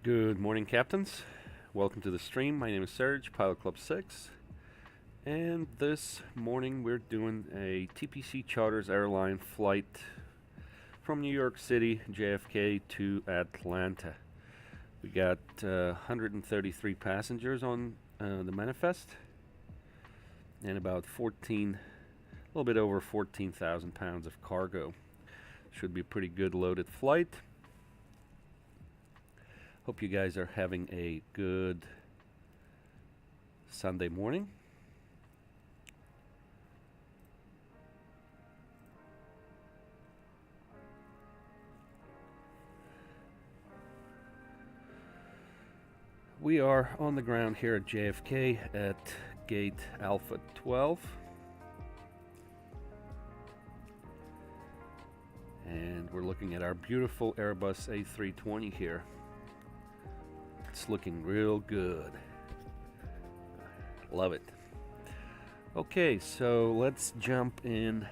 Good morning, captains. Welcome to the stream. My name is Serge, Pilot Club 6. And this morning we're doing a TPC Charters Airline flight from New York City, JFK to Atlanta. We got 133 passengers on the manifest and about a little bit over 14,000 pounds of cargo. Should be a pretty good loaded flight. Hope you guys are having a good Sunday morning. We are on the ground here at JFK at gate Alpha 12. And we're looking at our beautiful Airbus A320 here. It's looking real good. Love it. Okay, so let's jump in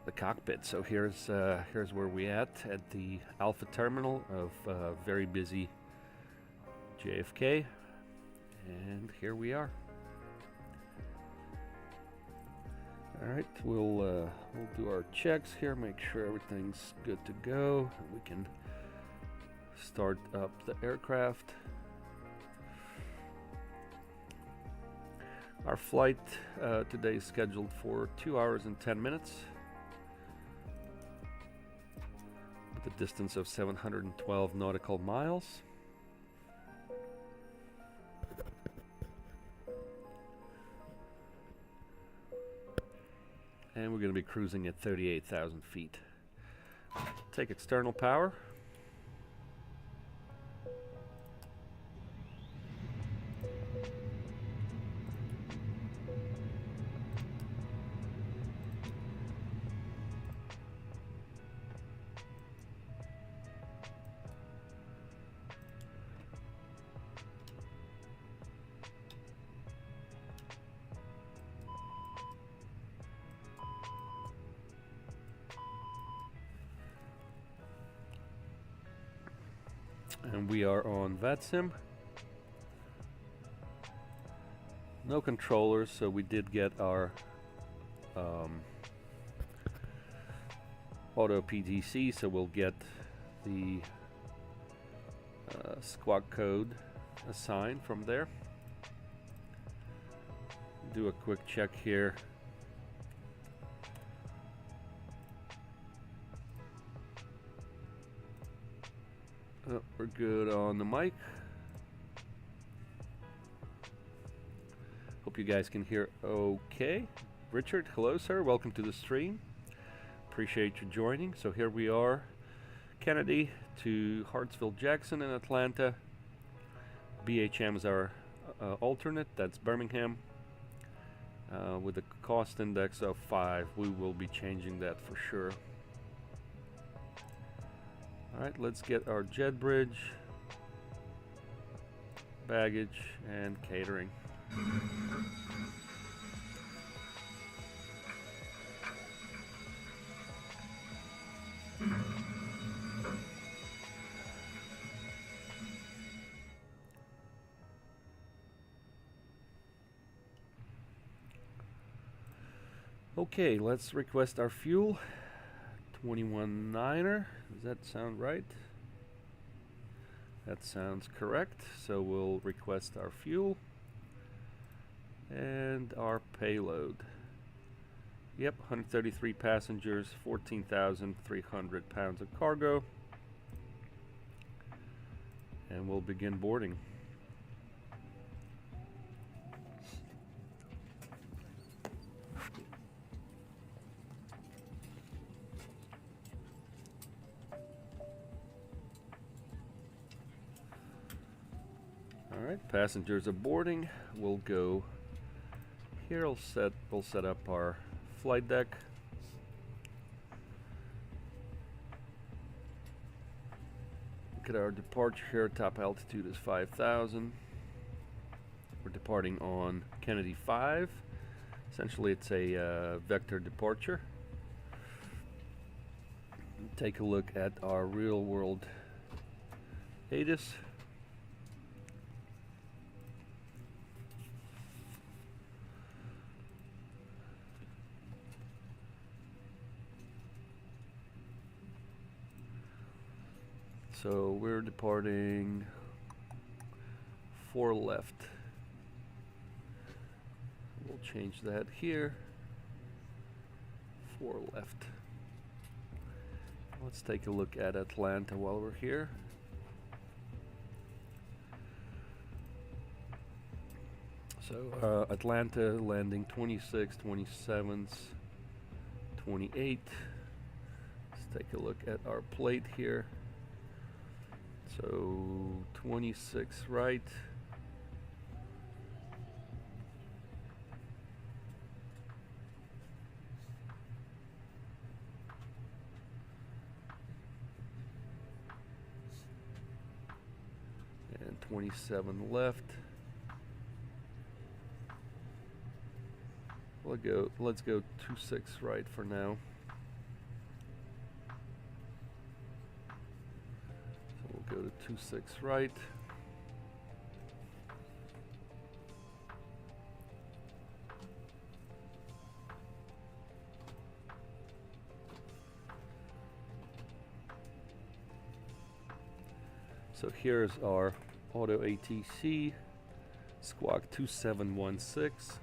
the cockpit. So here's where we at the Alpha terminal of very busy JFK, and here we are. All right, we'll do our checks here, make sure everything's good to go. We can start up the aircraft. Our flight today is scheduled for 2 hours and 10 minutes with a distance of 712 nautical miles. And we're going to be cruising at 38,000 feet. Take external power. And we are on VATSIM. No controllers, so we did get our auto PTC, so we'll get the squawk code assigned from there. Do a quick check here. Oh, we're good on the mic. Hope you guys can hear okay. Richard, hello sir, welcome to the stream. Appreciate you joining. So here we are, Kennedy to Hartsfield Jackson in Atlanta. BHM is our alternate, that's Birmingham. With a cost index of 5, we will be changing that for sure. Alright, let's get our jet bridge, baggage, and catering. Okay, let's request our fuel. 21.9er. Does that sound right? That sounds correct. So we'll request our fuel and our payload. Yep, 133 passengers, 14,300 pounds of cargo. And we'll begin boarding. Alright, passengers are boarding. We'll go here. We'll set up our flight deck. Look at our departure here. Top altitude is 5,000. We're departing on Kennedy 5. Essentially, it's a vector departure. Take a look at our real world ATIS. So we're departing 4 left. We'll change that here. 4 left. Let's take a look at Atlanta while we're here. So Atlanta landing 26, 27s, 28. Let's take a look at our plate here. So 26 right. And 27 left. Let's go 26 right for now. So we'll go to 26 right. So here's our auto ATC, squawk 2716.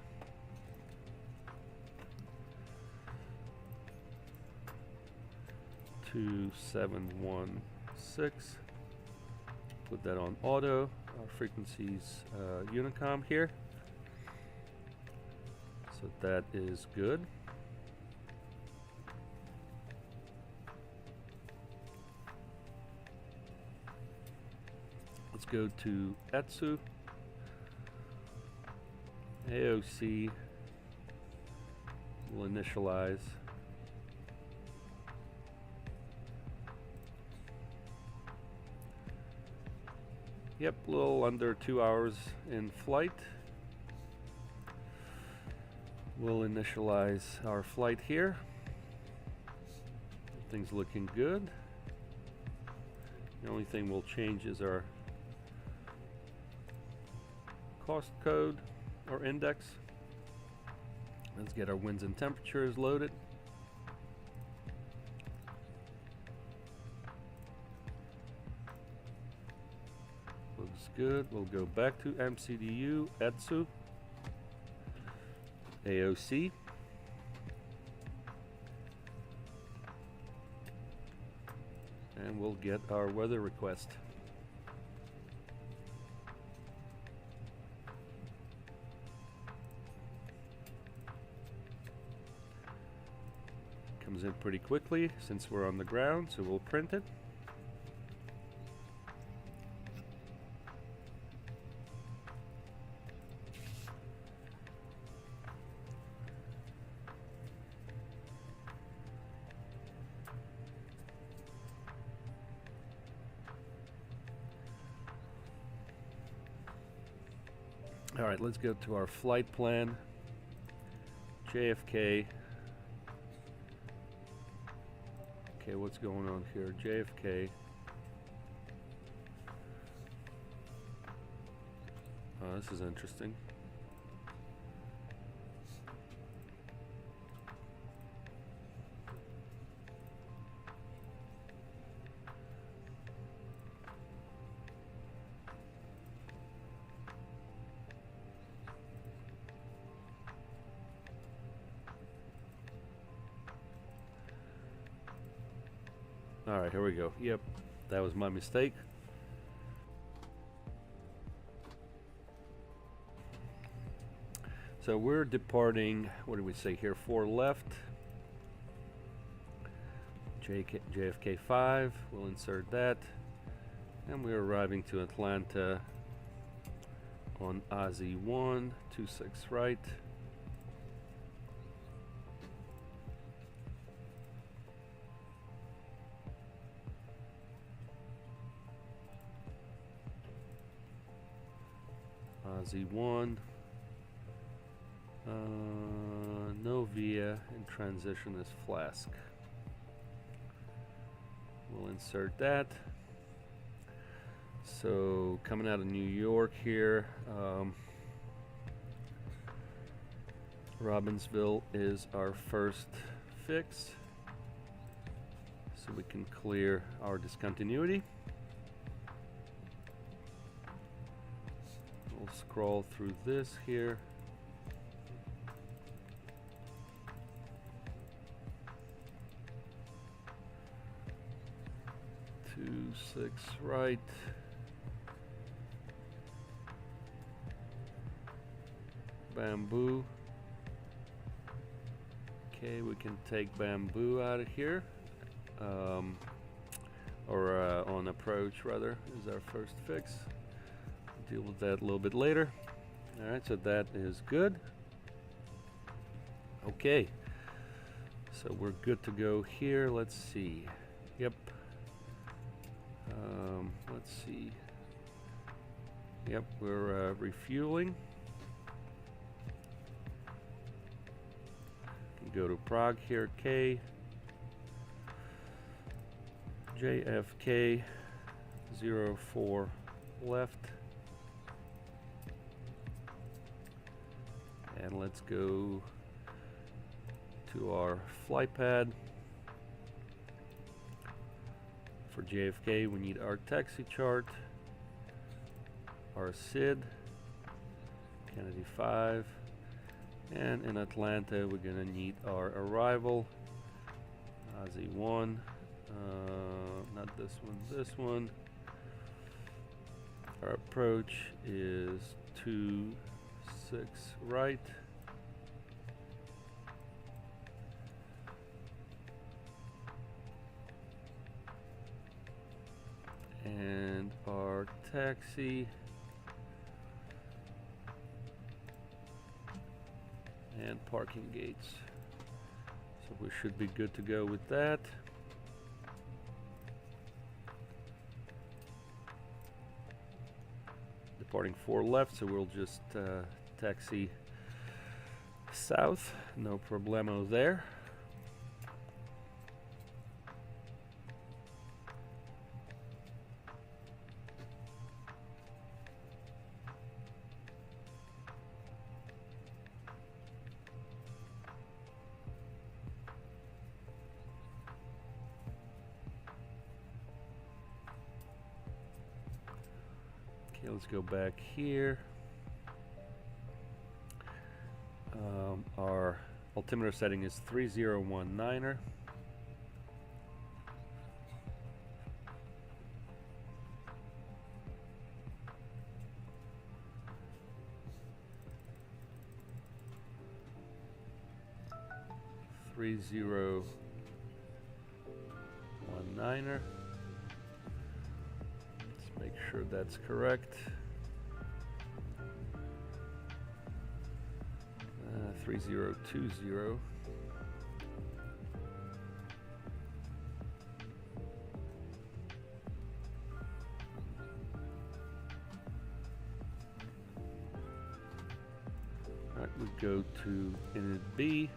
Put that on auto. Our frequencies Unicom here. So that is good. Let's go to ETSU. AOC. We'll initialize. Yep, a little under 2 hours in flight. We'll initialize our flight here. Everything's looking good. The only thing we'll change is our cost code or index. Let's get our winds and temperatures loaded. Looks good. We'll go back to MCDU, ETSU, AOC. And we'll get our weather request. Comes in pretty quickly since we're on the ground, so we'll print it. All right, let's go to our flight plan. JFK. Okay, what's going on here? JFK. Oh, this is interesting. All right, here we go. Yep, that was my mistake. So we're departing, what did we say here? 4 left. JFK 5, we'll insert that. And we're arriving to Atlanta on Aussie 1, 26 right. Aussie 1, Novia, and transition is Flask. We'll insert that. So coming out of New York here, Robbinsville is our first fix, so we can clear our discontinuity. We'll scroll through this here. Two, 6 right. Bamboo. Okay, we can take bamboo out of here, or on approach rather is our first fix. Deal with that a little bit later. Alright, so that is good. Okay, so we're good to go here. Let's see. Yep. Let's see. Yep, we're refueling. Go to Prague here, KJFK-04 left. And let's go to our flight pad. For JFK, we need our taxi chart, our SID, Kennedy 5. And in Atlanta, we're gonna need our arrival, Aussie 1, not this one, this one. Our approach is 2-6 right. And our taxi and parking gates. So we should be good to go with that. Departing 4 left, so we'll just taxi south, no problemo there. Okay, let's go back here. Our altimeter setting is 3019er. .3019er. Let's make sure that's correct. 3020. Alright, we go to init B.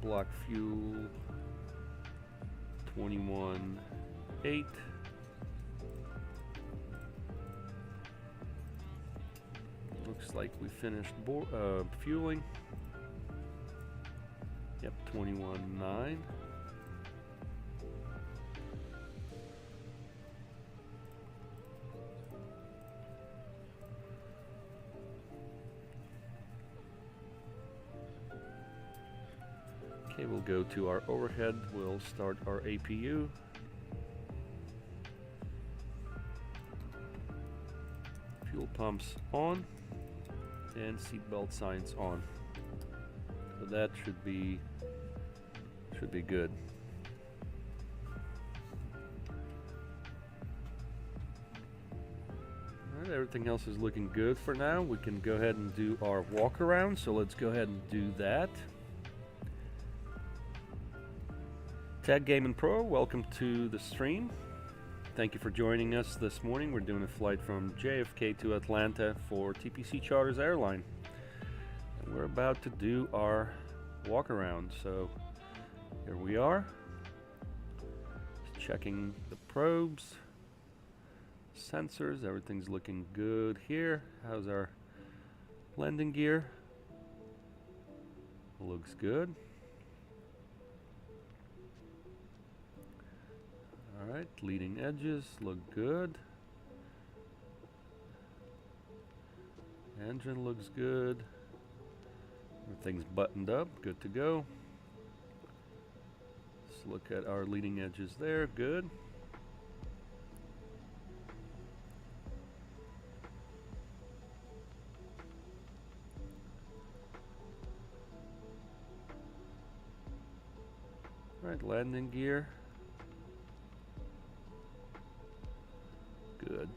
Block fuel 21.8. Looks like we finished fueling. Yep, 21.9. Okay, we'll go to our overhead. We'll start our APU. Fuel pumps on and seatbelt signs on. So that should be good. Alright, everything else is looking good for now. We can go ahead and do our walk around. So let's go ahead and do that. Tag Gaming Pro, welcome to the stream. Thank you for joining us this morning. We're doing a flight from JFK to Atlanta for TPC Charters Airline. And we're about to do our walk around. So Here we are. Just checking the probes, sensors, everything's looking good here. How's our landing gear? Looks good. Alright, leading edges look good. Engine looks good. Everything's buttoned up, good to go. Let's look at our leading edges there, good. Alright, landing gear. Good.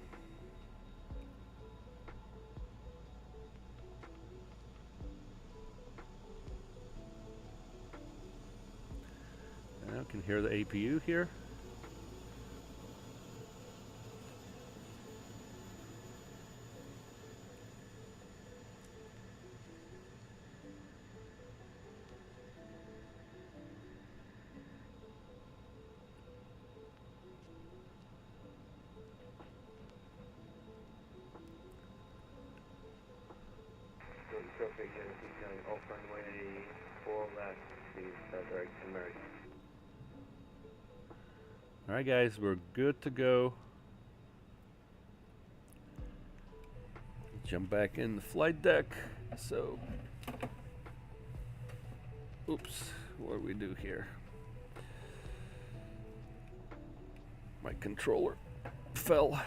Now I can hear the APU here. Traffic keep going off runway 4 left to direction American. Alright guys, we're good to go. Jump back in the flight deck. So, oops, what do we do here? My controller fell.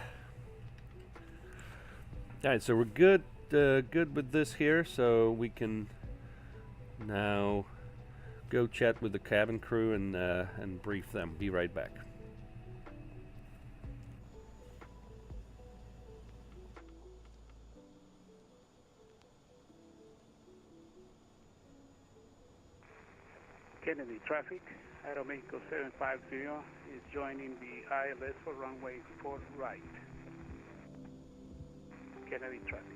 Alright, so we're good. Good with this here, so we can now go chat with the cabin crew and brief them. Be right back. Kennedy traffic, Aeromexico 750 is joining the ILS for runway 4 right. Kennedy traffic.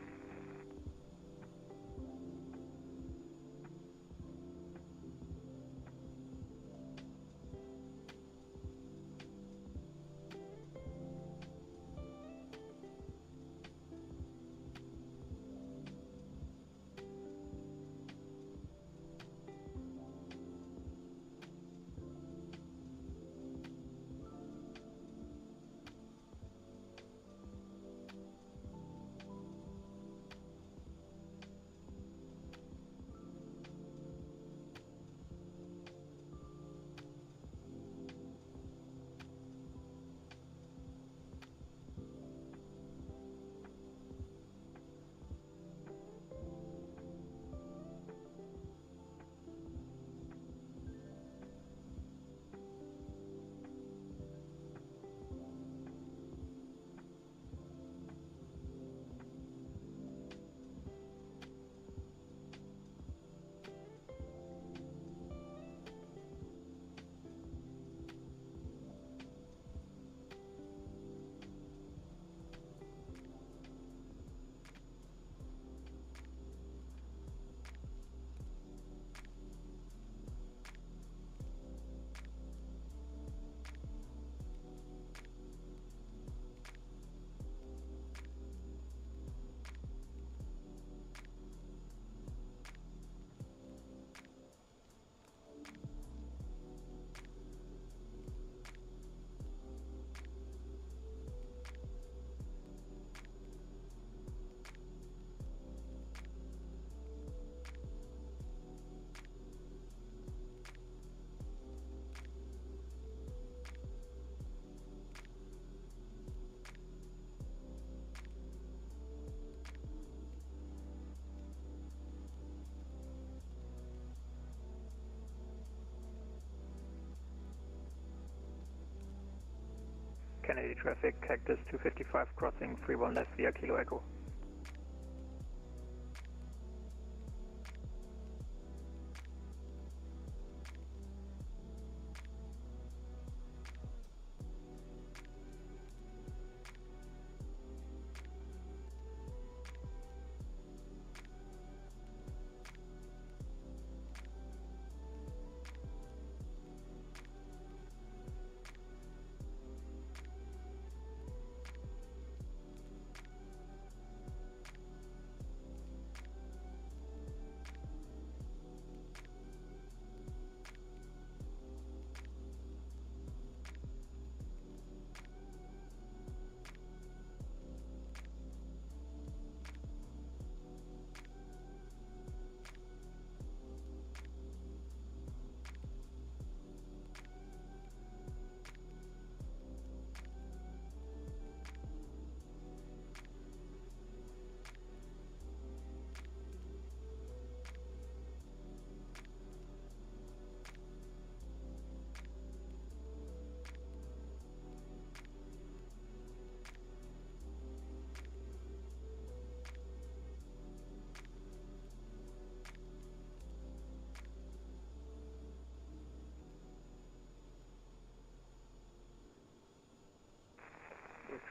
Kennedy traffic, Cactus 255 crossing 31 left via Kilo Echo.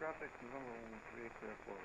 traffic, November 13, clear 4 left.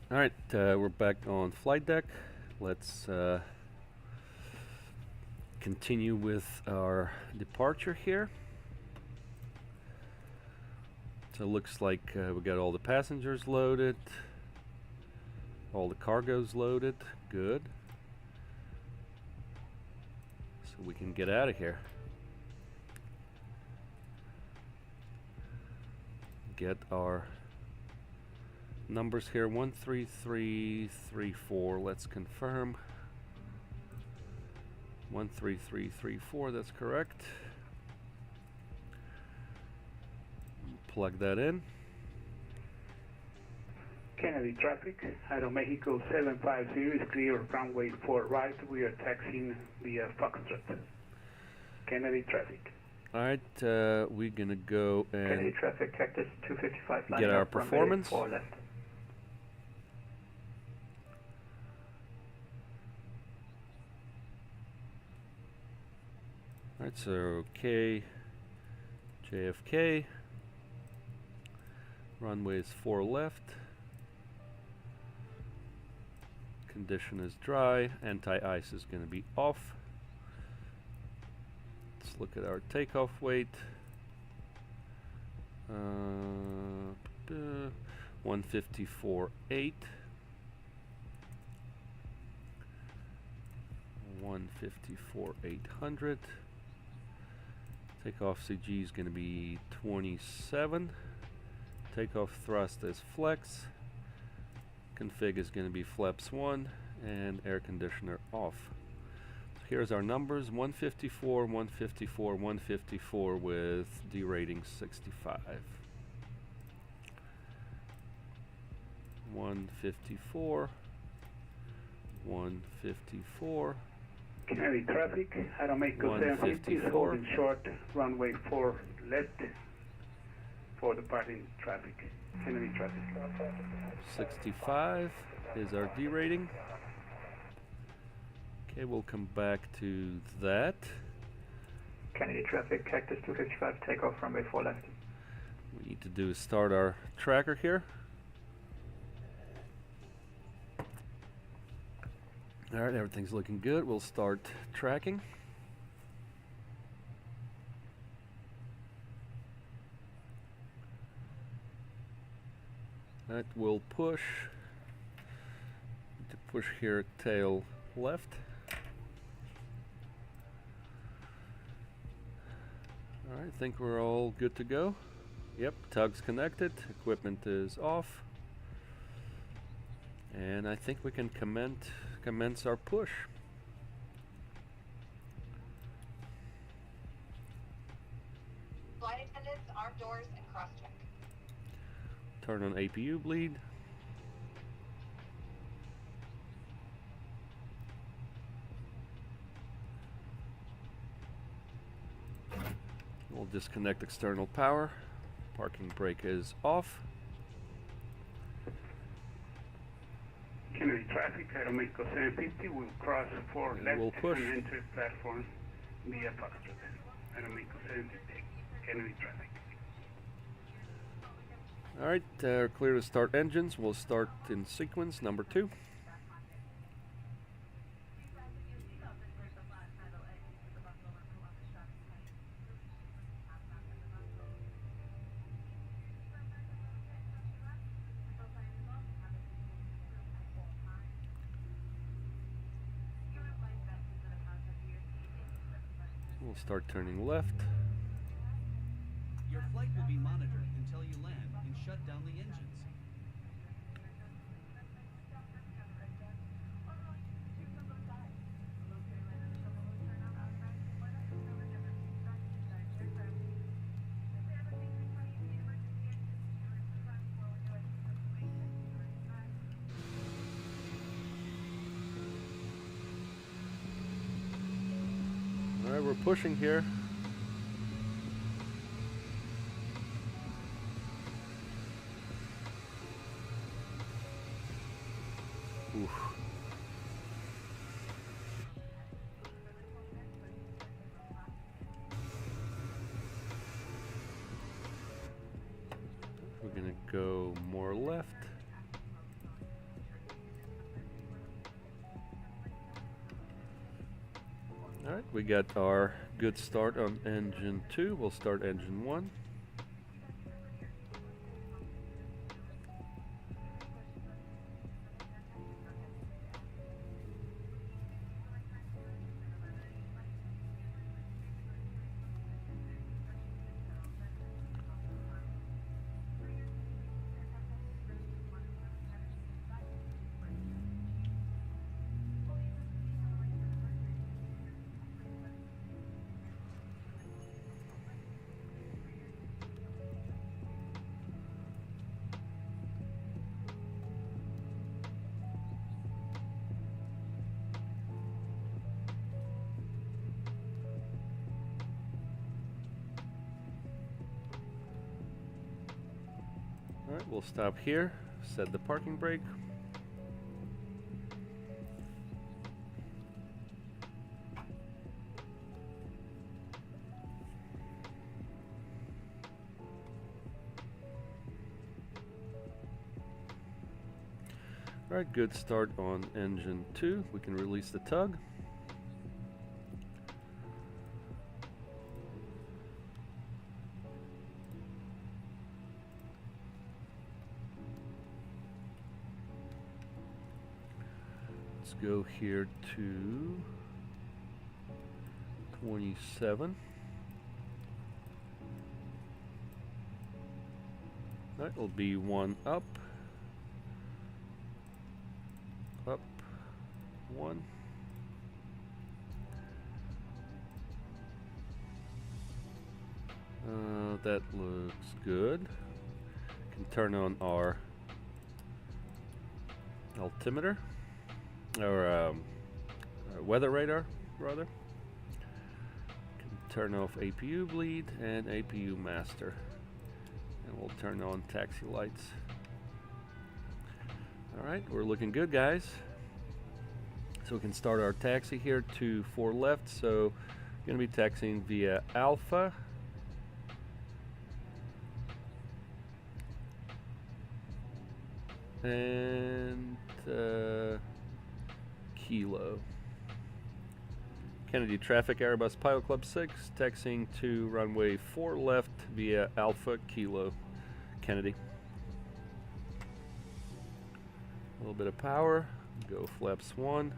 Alright, we're back on flight deck. Let's continue with our departure here. So it looks like we got all the passengers loaded, all the cargo's loaded. Good. So we can get out of here. Get our numbers here, 13334. Let's confirm. 13334, that's correct. Plug that in. Kennedy traffic, Aeromexico 750 is clear runway 4 right. We are taxiing via Foxtrot. Kennedy traffic. Alright, we're gonna go Kennedy and traffic, Cactus 255 line get our up, runway performance. 4 left. Alright, so KJFK, runway is 4 left, condition is dry, anti-ice is going to be off. Let's look at our takeoff weight, 154.8, 154.800. Takeoff CG is going to be 27. Takeoff thrust is flex. Config is going to be flaps 1 and air conditioner off. So here's our numbers: 154, 154, 154 with D rating 65. 154, 154. Kennedy traffic, Aeromexico 750 is 154. holding short, runway 4 left for departing traffic. Kennedy traffic. 65 is our D rating. Okay, we'll come back to that. Kennedy traffic, Cactus 255, takeoff runway 4 left. We need to do is start our tracker here. Alright, everything's looking good. We'll start tracking. That will push. To push here, tail left. Alright, I think we're all good to go. Yep, tug's connected, equipment is off. And I think we can commence our push. Flight attendants, arm doors, and cross-check. Turn on APU bleed. We'll disconnect external power. Parking brake is off. Kennedy traffic, Aeromexico 750 will cross 4 left We'll push. and enter platform via Foxtrot. Aeromexico 750, Kennedy traffic. Alright, clear to start engines. We'll start in sequence number 2. We'll start turning left. Your flight will be monitored until you land and shut down the engines. Alright, we're pushing here. Oof. We're gonna go more left. Alright, we got our good start on engine 2. We'll start engine 1. Alright, we'll stop here, set the parking brake. Alright, good start on engine 2. We can release the tug. Let's go here to 27. That will be 1 up. Up. 1. That looks good. Can turn on our altimeter. Or weather radar, rather. Can turn off APU bleed and APU master. And we'll turn on taxi lights. Alright, we're looking good, guys. So we can start our taxi here to 4 left. So going to be taxiing via Alpha. And Kilo. Kennedy traffic, Airbus Pilot Club 6, taxiing to runway 4 left via Alpha Kilo, Kennedy. A little bit of power, go flaps 1.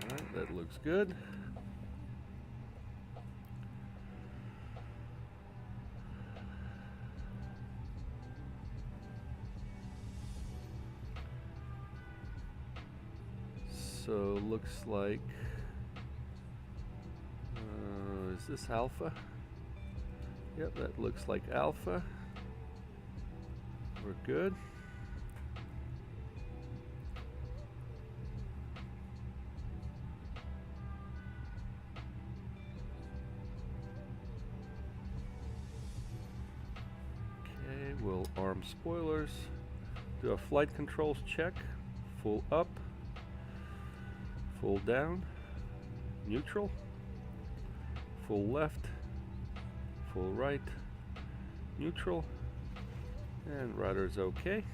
Alright, that looks good. So looks like, is this Alpha? Yep, that looks like Alpha. We're good. Okay, we'll arm spoilers. Do a flight controls check. Full up. Full down, neutral, full left, full right, neutral, and rudder's okay.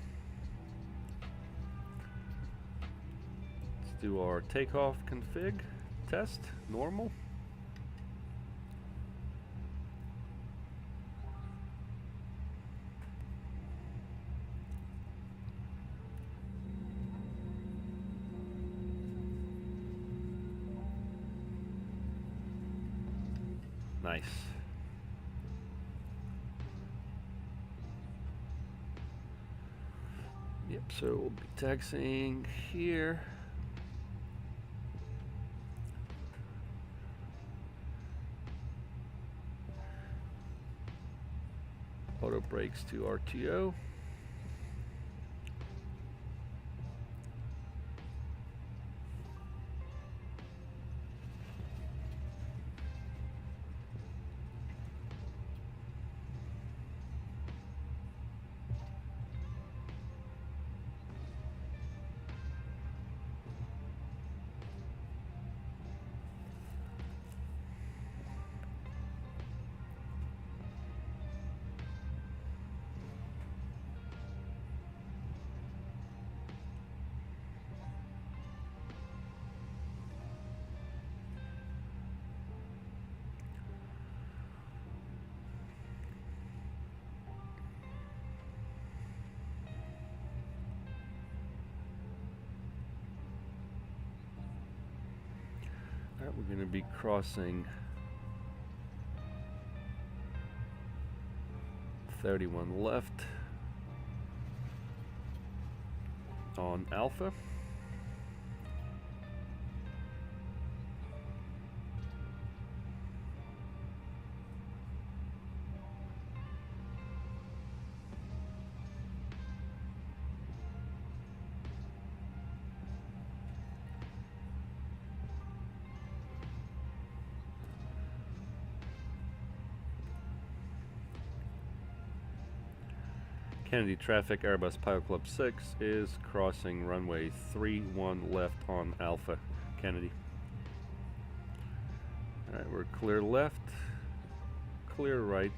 Let's do our takeoff config test, normal. Nice. Yep, so we'll be taxiing here. Auto brakes to RTO. Alright, we're going to be crossing 31 left on Alpha. Kennedy traffic, Airbus Pilot Club 6 is crossing runway 31 left on Alpha, Kennedy. Alright, we're clear left, clear right.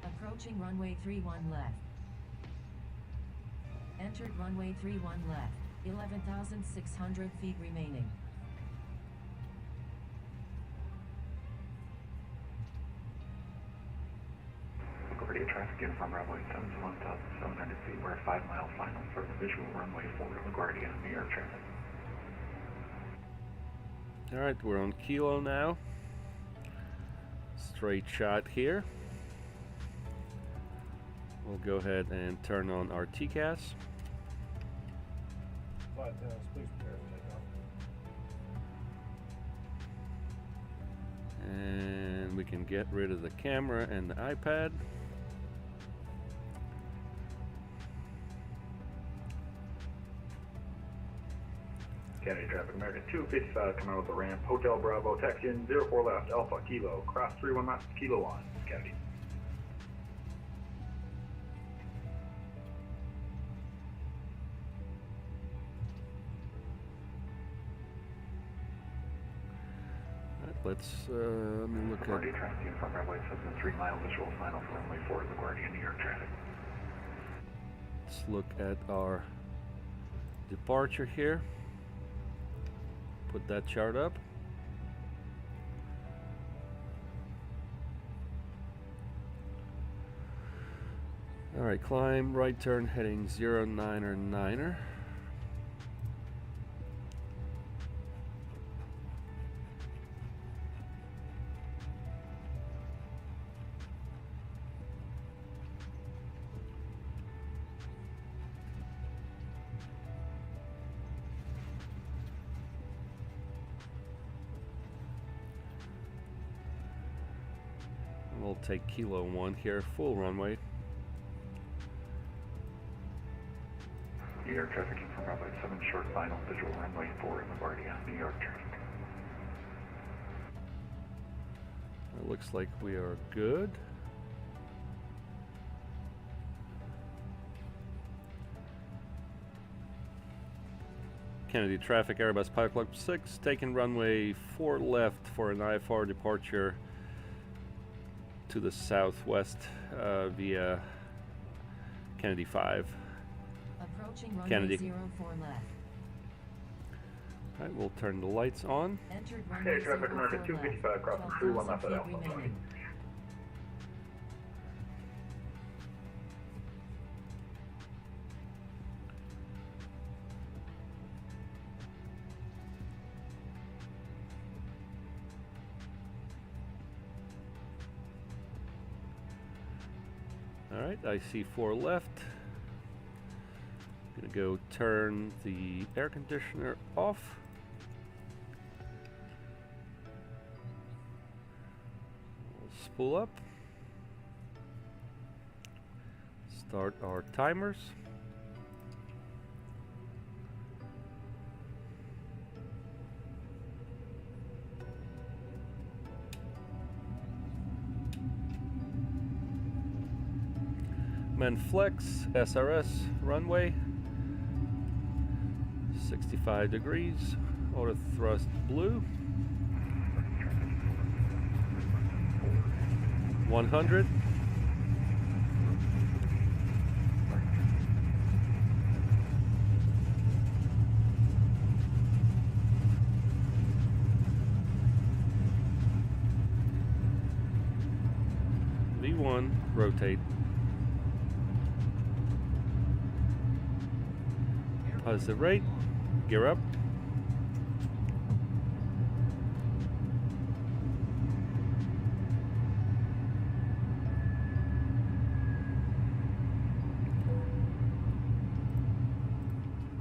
Approaching runway 31 left. Entered runway 31 left, 11,600 feet remaining. Traffic in from runway 7 to 1,700 feet. We're at 5 mile final for the visual runway 4 of LaGuardia in the air traffic. Alright, we're on Kilo now. Straight shot here. We'll go ahead and turn on our TCAS. And we can get rid of the camera and the iPad. Kennedy traffic, American 255 coming out of the ramp, Hotel Bravo, taxi in 04 left, Alpha, Kilo, cross 31 left, Kilo 1, Kennedy. Let's let me look at LaGuardia traffic in front runway 7 3 mile visual final for runway 4 LaGuardia in New York traffic. let's look at our departure here. Put that chart up. Alright, climb, right turn, heading 099er. We'll take Kilo 1 here, full runway. New York traffic in from runway 7 short final visual runway 4 in LaGuardia, New York traffic. It looks like we are good. Kennedy traffic, Airbus Pilot Club 6, taking runway 4 left for an IFR departure to the southwest via Kennedy 5. Approaching runway Kennedy. 04 left. Alright, we'll turn the lights on. Entered runway Kennedy traffic, 04 American left, 255 crossing 31 left at 12,000 Alpha. feet remaining. Alright, I see 4 left. Gonna go turn the air conditioner off. We'll spool up. Start our timers. Men flex, SRS, runway, 65 degrees, auto thrust blue, 100, V1, rotate. Positive rate, gear up.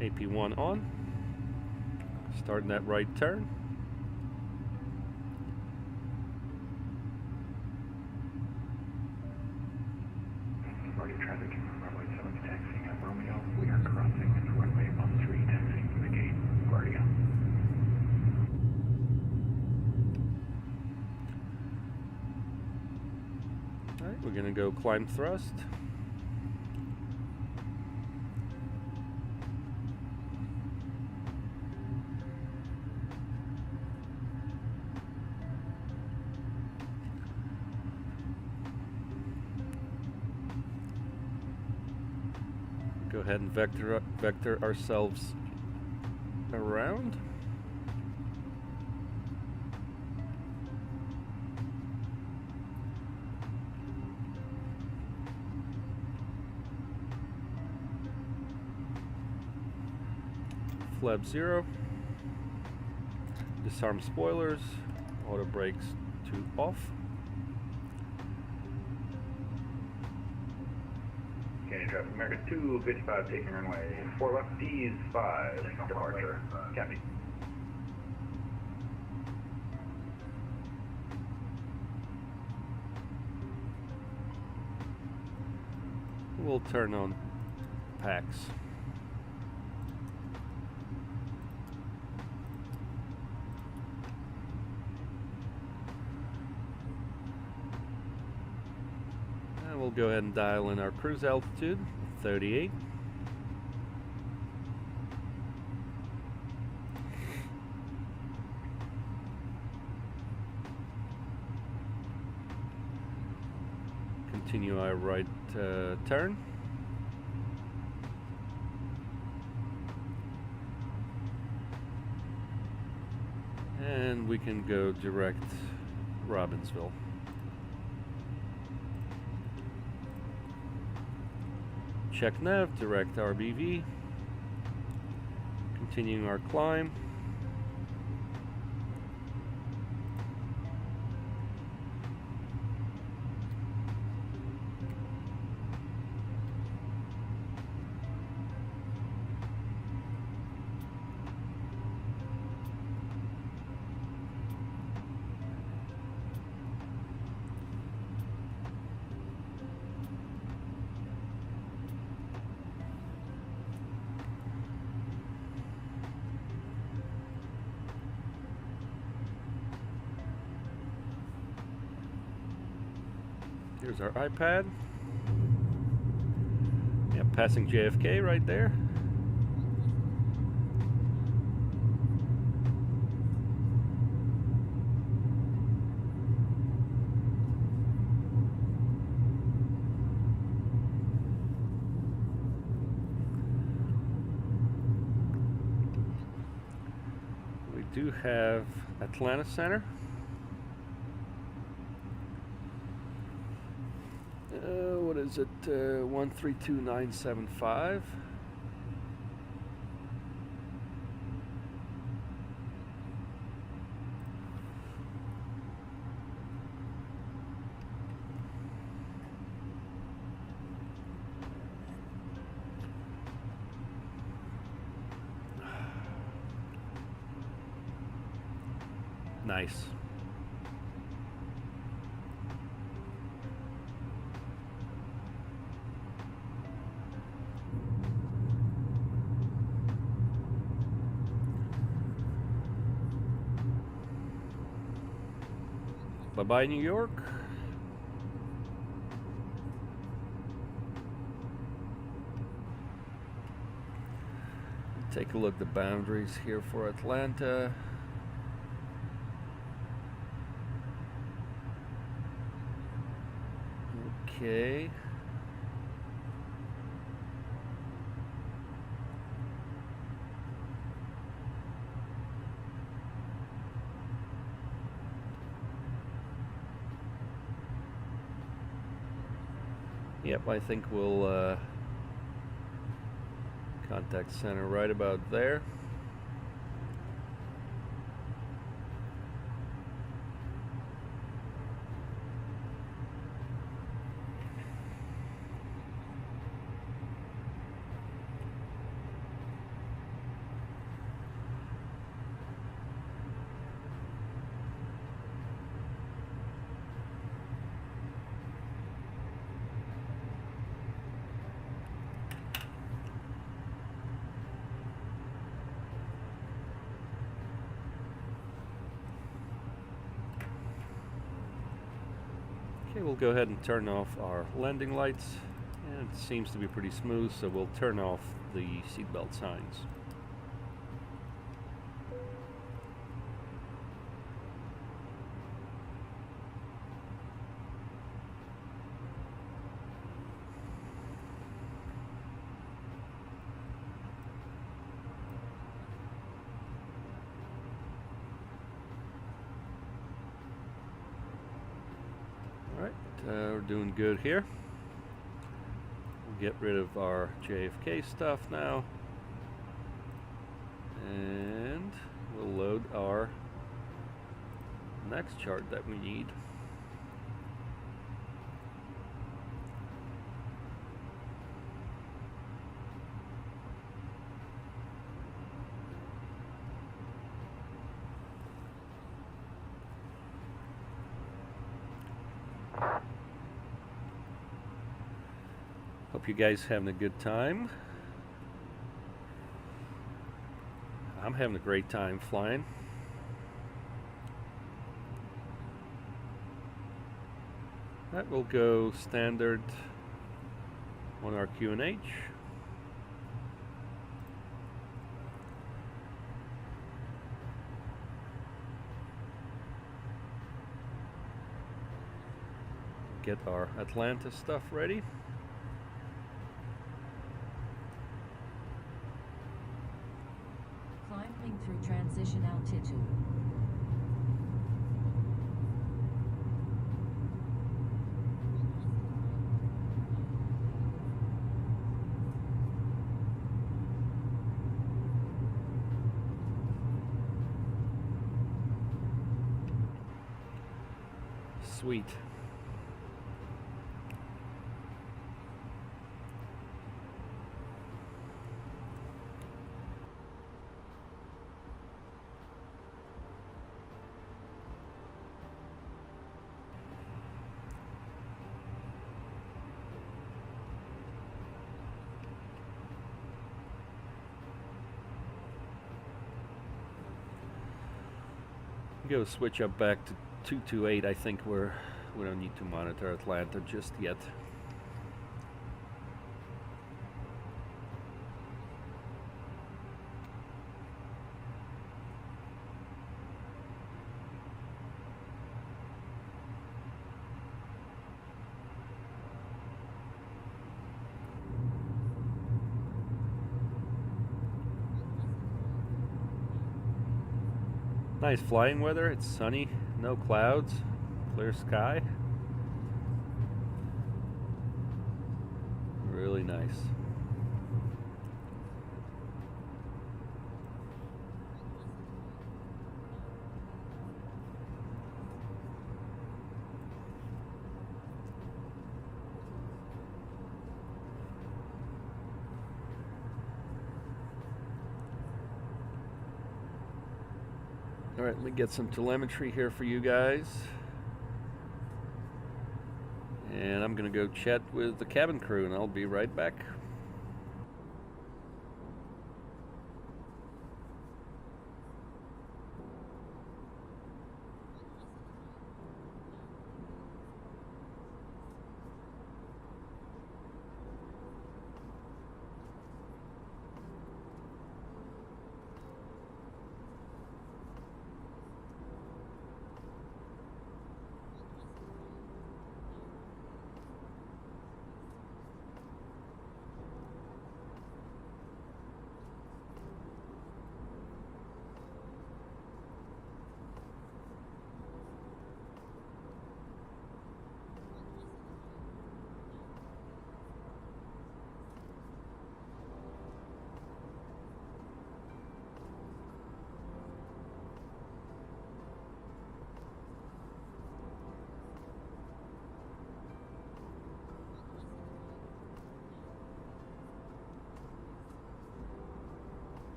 AP1 on. Starting that right turn. Market traffic, runway 7 taxiing at Romeo. We are crossing runway 13 taxiing to the gate, Guardia. Alright, we're gonna go climb thrust. Go ahead and vector ourselves around. Flap 0. Disarm spoilers. Auto brakes to off. Canadian Traffic America 255 taking runway 4 left, D's 5, departure. Copy. We'll turn on packs. And we'll go ahead and dial in our cruise altitude, 38. Continue our right turn. And we can go direct Robbinsville. Check nav, direct RBV. Continuing our climb. Here's our iPad. Yep, passing JFK right there. We do have Atlanta Center. What is it? 132975. Nice. Bye-bye, New York. Take a look at the boundaries here for Atlanta. Okay. Yep, I think we'll contact center right about there. Okay, we'll go ahead and turn off our landing lights, and it seems to be pretty smooth, so we'll turn off the seatbelt signs. We're doing good here. We'll get rid of our JFK stuff now, and we'll load our next chart that we need. Hope you guys having a good time. I'm having a great time flying. That will go standard on our QNH. Get our Atlanta stuff ready. Climbing through transition altitude. Sweet. Go switch up back to 228. I think we don't need to monitor Atlanta just yet. Nice flying weather. It's sunny, no clouds, clear sky. Really nice. All right, let me get some telemetry here for you guys. And I'm going to go chat with the cabin crew, and I'll be right back.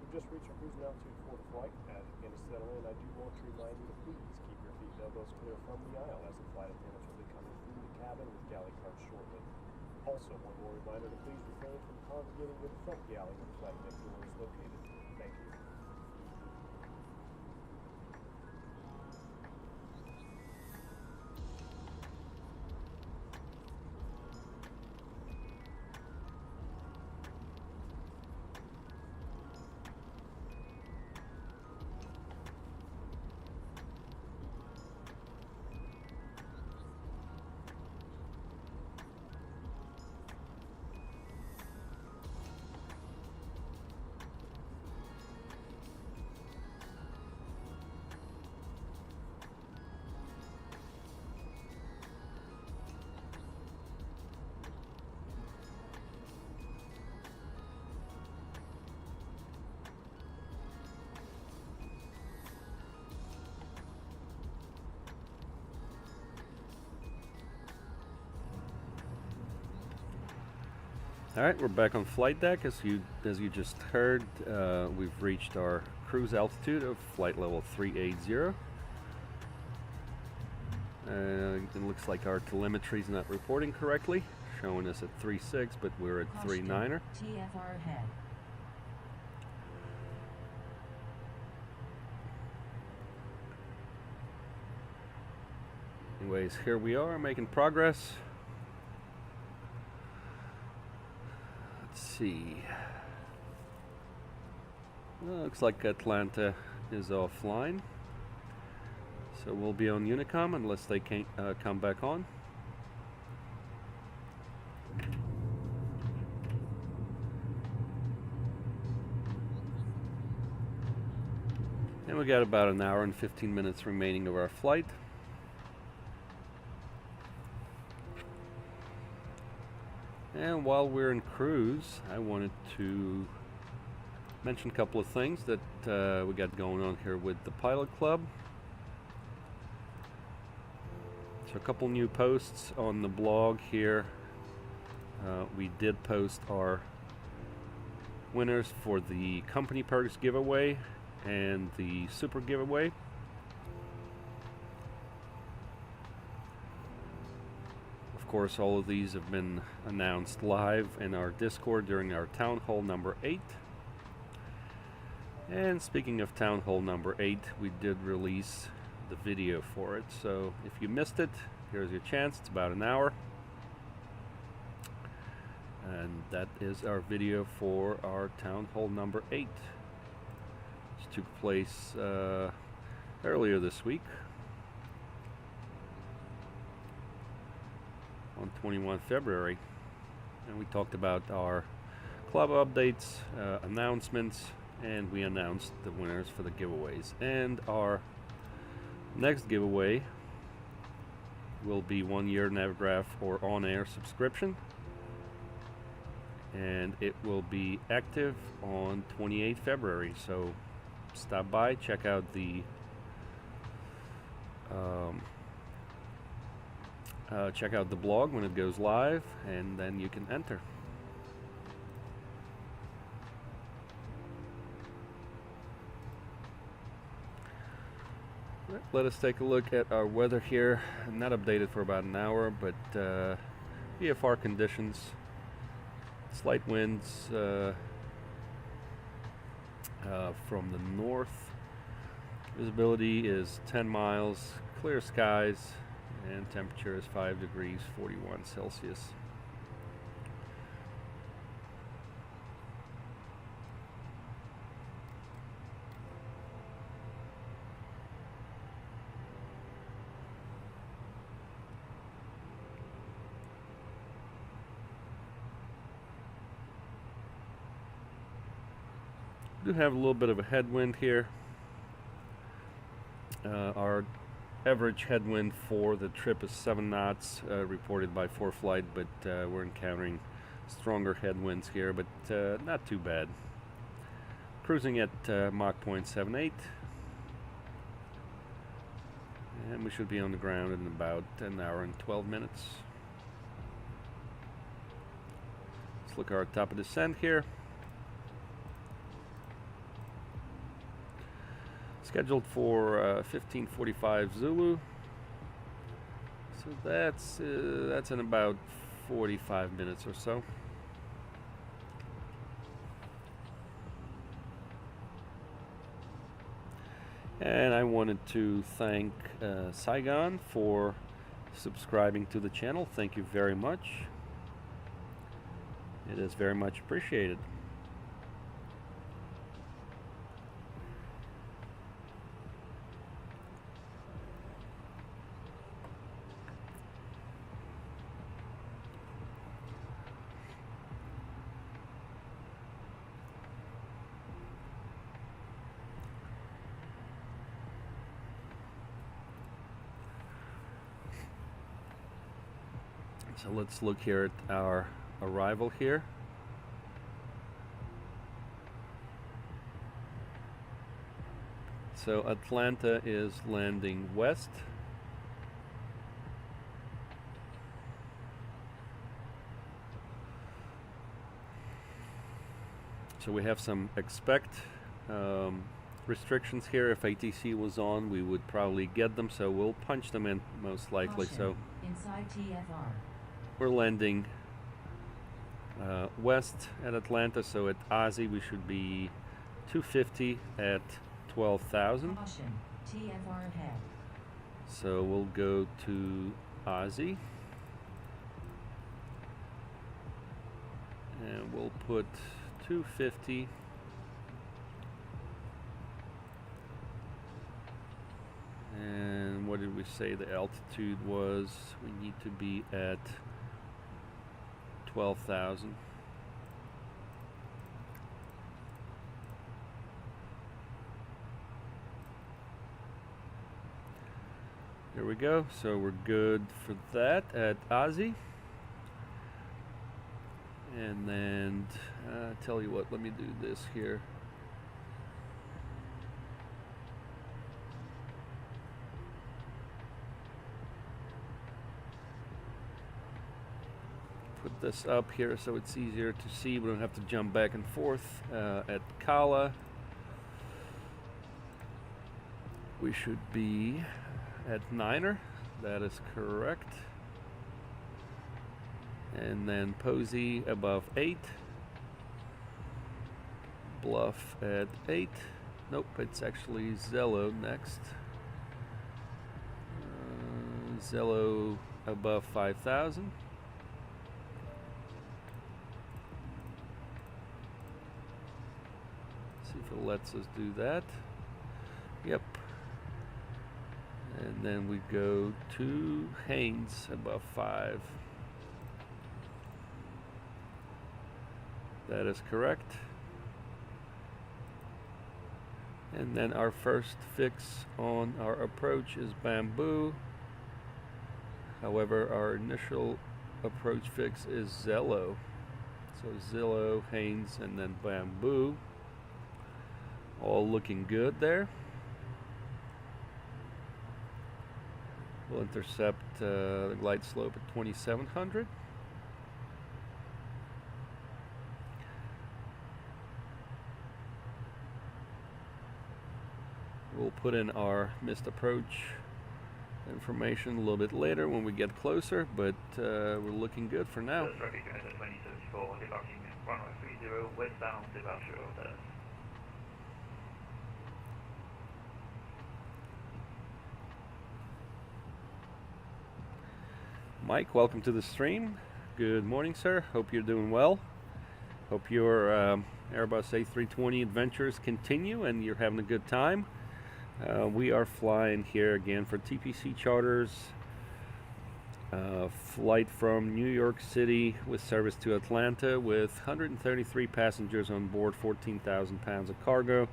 just reached our cruising altitude for the flight. As you begin to settle in, I do want to remind you to please keep your feet and elbows clear from the aisle as the flight attendants will be coming through the cabin with galley carts shortly. Also, one more reminder to please refrain from congregating near the front galley where the flight deck door is located. Thank you. Alright, we're back on flight deck. As you just heard, we've reached our cruise altitude of flight level 380. It looks like our telemetry is not reporting correctly, showing us at 3.6, but we're at 3.9. TFR ahead. Anyways, here we are making progress. See. Well, looks like Atlanta is offline, so we'll be on Unicom unless they can't come back on. And we got about an hour and 15 minutes remaining of our flight. And while we're in cruise, I wanted to mention a couple of things that we got going on here with the Pilot Club. So a couple new posts on the blog here. We did post our winners for the Company Perks giveaway and the Super giveaway. Of course, all of these have been announced live in our Discord during our Town Hall number 8. And speaking of Town Hall number 8, we did release the video for it. So if you missed it, here's your chance. It's about an hour. And that is our video for our Town Hall number 8. Which took place earlier this week. On 21 February, and we talked about our club updates, announcements, and we announced the winners for the giveaways. And our next giveaway will be 1 year Navigraph or on-air subscription, and it will be active on 28 February. So stop by, check out the blog when it goes live, and then you can enter. Let us take a look at our weather here. Not updated for about an hour, but VFR conditions, slight winds from the north. Visibility is 10 miles, clear skies, and temperature is 5 degrees 41 Celsius. We do have a little bit of a headwind here. Our average headwind for the trip is 7 knots, reported by 4Flight, but we're encountering stronger headwinds here, but not too bad. Cruising at Mach 0.78, and we should be on the ground in about an hour and 12 minutes. Let's look at our top of descent here. scheduled for 15:45 Zulu. So that's in about 45 minutes or so. And I wanted to thank Saigon for subscribing to the channel. Thank you very much. It is very much appreciated. So let's look here at our arrival here. So Atlanta is landing west. So we have some expect restrictions here. If ATC was on, we would probably get them, so we'll punch them in most likely. Caution. So Inside TFR. we're landing west at Atlanta, so at Aussie we should be 250 at 12,000. Caution. TFR ahead. So we'll go to Aussie and we'll put 250 and what did we say the altitude was? We need to be at 12,000. There we go. So we're good for that at Aussie. And then tell you what, let me do this here. Put this up here so it's easier to see. We don't have to jump back and forth. At Kala, we should be at 9er. That is correct. And then Posey above 8. Bluff at 8. Nope, it's actually Zello next. Zello above 5,000. See if it lets us do that. Yep. And then we go to Haynes above 5. That is correct. And then our first fix on our approach is Bamboo. However, our initial approach fix is Zello. So Zillow, Haynes, and then Bamboo. All looking good there. We'll intercept the glide slope at 2,700. We'll put in our missed approach information a little bit later when we get closer, but we're looking good for now. Traffic United 2074, departing runway 30, westbound departure of Dallas. Mike, welcome to the stream. Good morning, sir. Hope you're doing well. Hope your Airbus A320 adventures continue and you're having a good time. We are flying here again for TPC Charters. Flight from New York City with service to Atlanta with 133 passengers on board, 14,000 pounds of cargo.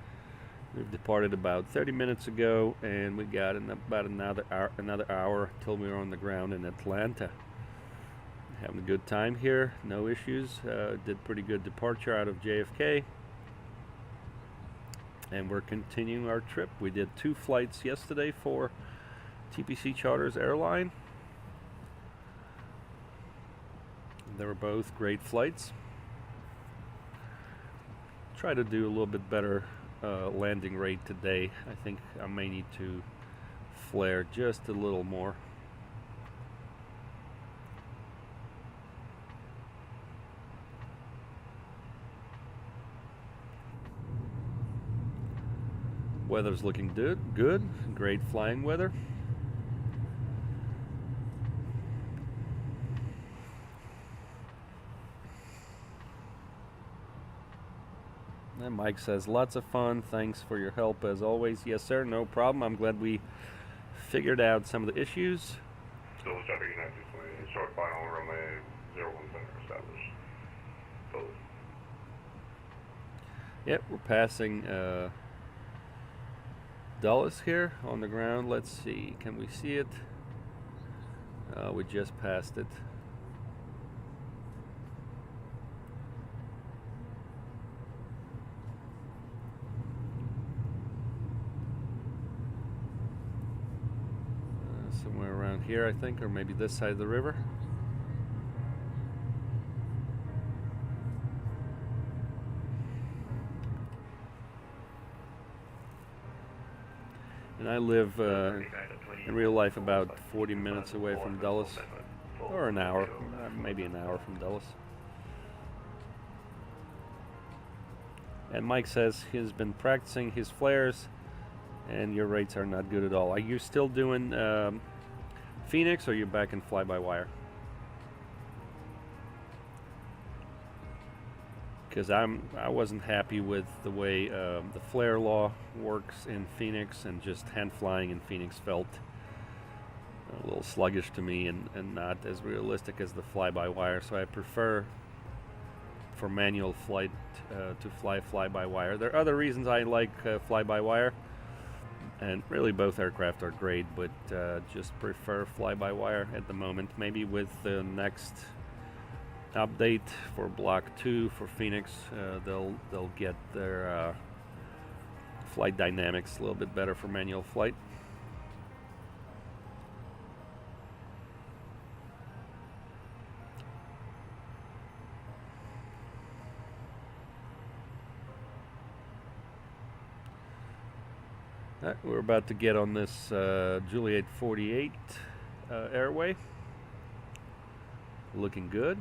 We've departed about 30 minutes ago, and we got about another hour till we were on the ground in Atlanta. Having a good time here, no issues. Did pretty good departure out of JFK. And we're continuing our trip. We did 2 flights yesterday for TPC Charters Airline. They were both great flights. Try to do a little bit better landing rate today. I think I may need to flare just a little more. Weather's looking good. Great flying weather. And Mike says, lots of fun. Thanks for your help as always. Yes, sir. No problem. I'm glad we figured out some of the issues. Still traffic United 220, short final runway 01 center established. Close. Yep, we're passing Dulles here on the ground. Let's see. Can we see it? We just passed it. Somewhere around here, I think, or maybe this side of the river. And I live in real life about 40 minutes away from Dulles, or an hour, maybe an hour from Dulles. And Mike says he's been practicing his flares, and your rates are not good at all. Are you still doing Phoenix, or are you back in fly-by-wire? Because I wasn't happy with the way the flare law works in Phoenix, and just hand flying in Phoenix felt a little sluggish to me, and not as realistic as the fly-by-wire. So I prefer, for manual flight, to fly-by-wire. There are other reasons I like fly-by-wire, and really both aircraft are great, but just prefer fly-by-wire at the moment. Maybe with the next update for Block 2 for Phoenix, they'll get their flight dynamics a little bit better for manual flight. We're about to get on this Juliet 48 airway. Looking good.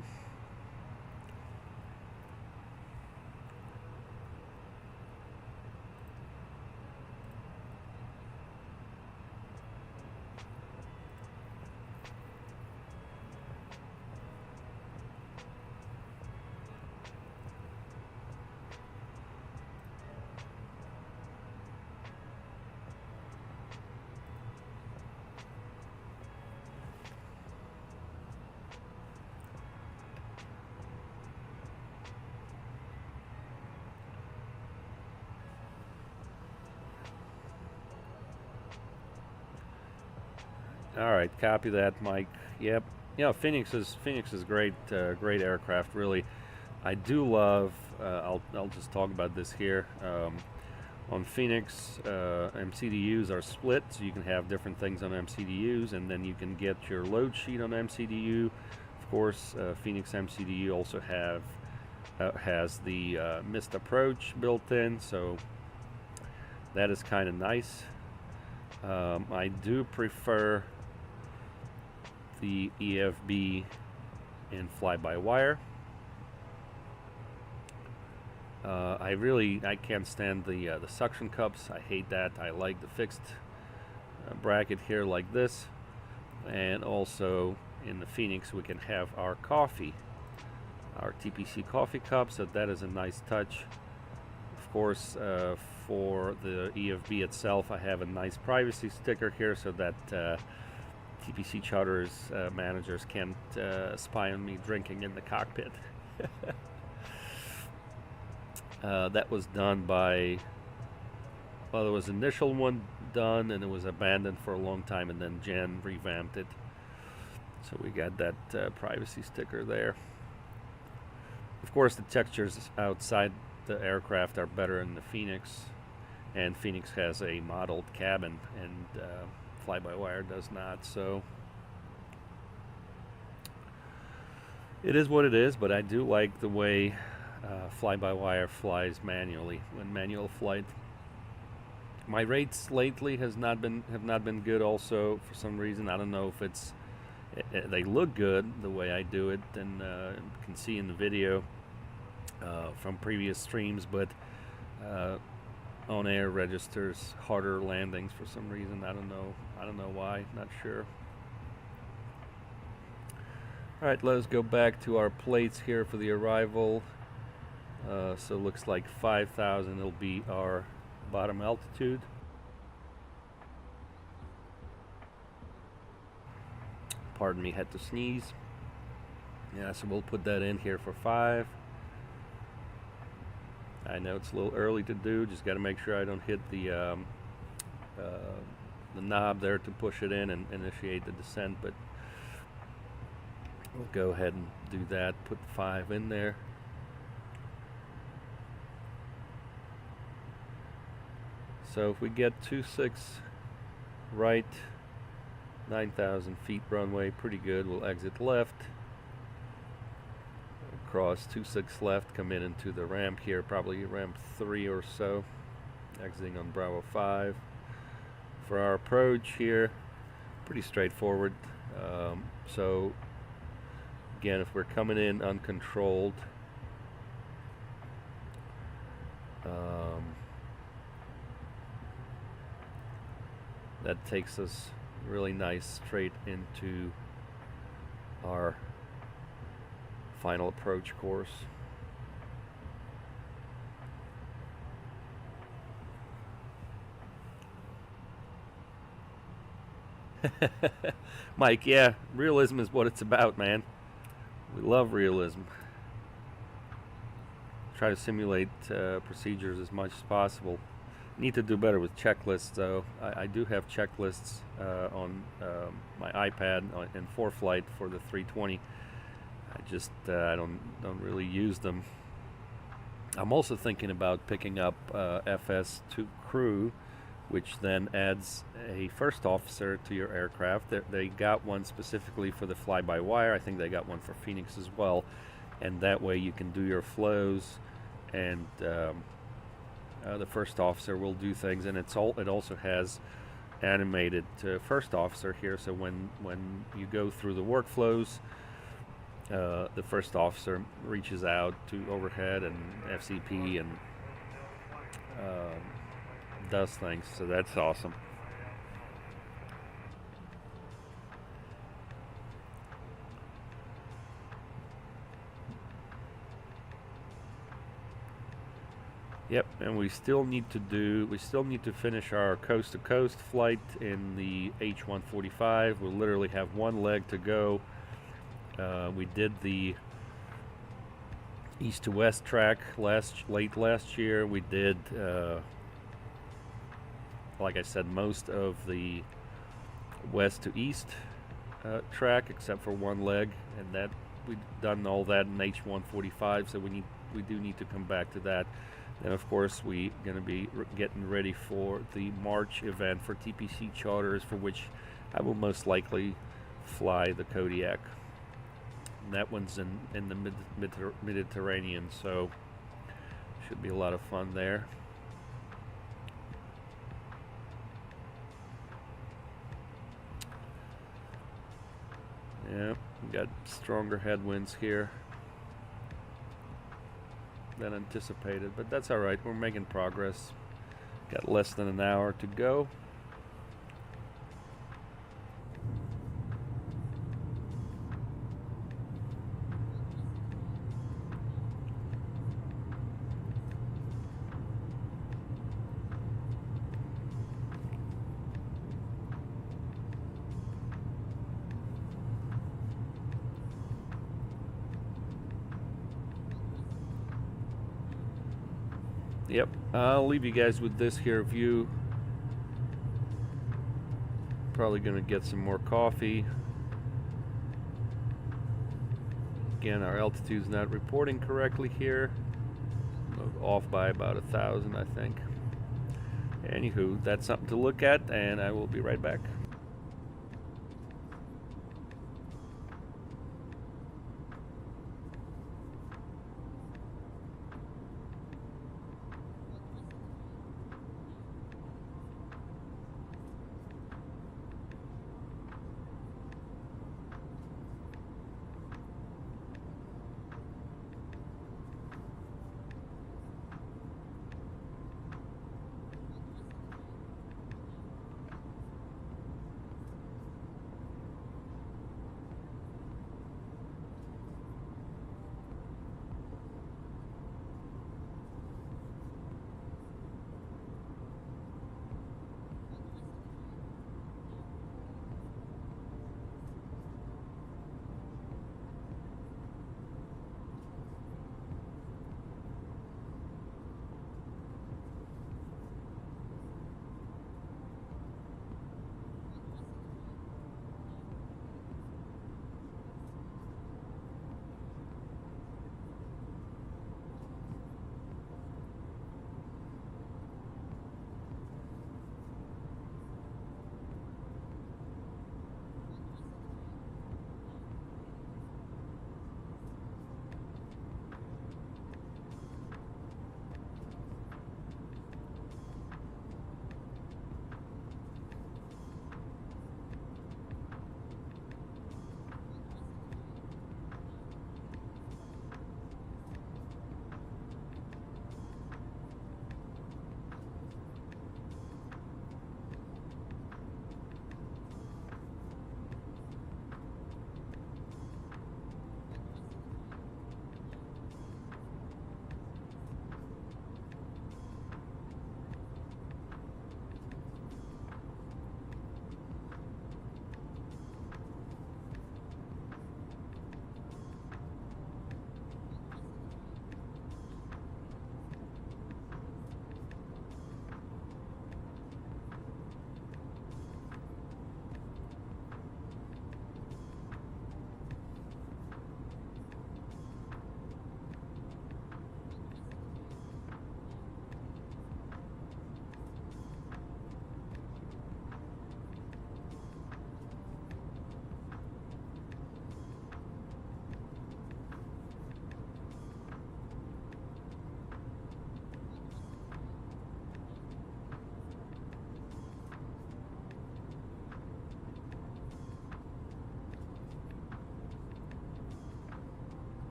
All right, copy that, Mike. Yep. Yeah, Phoenix is great, great aircraft. Really, I do love. I'll just talk about this here. On Phoenix, MCDUs are split, so you can have different things on MCDUs, and then you can get your load sheet on MCDU. Of course, Phoenix MCDU also has the missed approach built in, so that is kind of nice. I do prefer the EFB in fly-by-wire. I can't stand the suction cups. I hate that. I like the fixed bracket here like this. And also in the Phoenix we can have our coffee, our TPC coffee cup, so that is a nice touch. Of course, for the EFB itself, I have a nice privacy sticker here so that TPC charters managers can't spy on me drinking in the cockpit. That was done by, well, there was initial one done and it was abandoned for a long time, and then Jen revamped it. So we got that privacy sticker there. Of course, the textures outside the aircraft are better in the Phoenix, and Phoenix has a modeled cabin, and fly-by-wire does not. So it is what it is, but I do like the way fly-by-wire flies manually. When manual flight My rates lately have not been good. Also, for some reason, I don't know if it's they look good the way I do it, and you can see in the video from previous streams, but on air registers harder landings for some reason. I don't know why. Not sure. All right, let's go back to our plates here for the arrival. So it looks like 5,000 will be our bottom altitude. Pardon me, had to sneeze. Yeah, so we'll put that in here for 5. I know it's a little early to do, just got to make sure I don't hit the knob there to push it in and initiate the descent, but we'll go ahead and do that, put 5 in there. So if we get 26 right, 9,000 feet runway, pretty good. We'll exit left, cross 26 left, come in into the ramp here, probably ramp 3 or so, exiting on Bravo 5. For our approach here, pretty straightforward. So again, if we're coming in uncontrolled, that takes us really nice straight into our final approach course. Mike, yeah, realism is what it's about, man. We love realism. Try to simulate procedures as much as possible. Need to do better with checklists, though. I do have checklists on my iPad in ForeFlight for the 320. I don't really use them. I'm also thinking about picking up FS2 Crew, which then adds a first officer to your aircraft. They got one specifically for the fly-by-wire. I think they got one for Phoenix as well, and that way you can do your flows, and the first officer will do things, and it also has animated first officer here. So when you go through the workflows, the first officer reaches out to overhead and FCP and does things. So that's awesome. Yep, and we still need to finish our coast-to-coast flight in the H-145. We'll literally have one leg to go. We did the east to west track late last year. We did, like I said, most of the west to east track except for one leg, and that we've done all that in H-145. So we do need to come back to that. And of course, we're going to be getting ready for the March event for TPC charters, for which I will most likely fly the Kodiak. And that one's in the Mediterranean, so should be a lot of fun there. Yeah, we got stronger headwinds here than anticipated, but that's all right. We're making progress. Got less than an hour to go. Yep, I'll leave you guys with this here view. Probably gonna get some more coffee. Again, our altitude's not reporting correctly here. Off by about 1,000, I think. Anywho, that's something to look at, and I will be right back.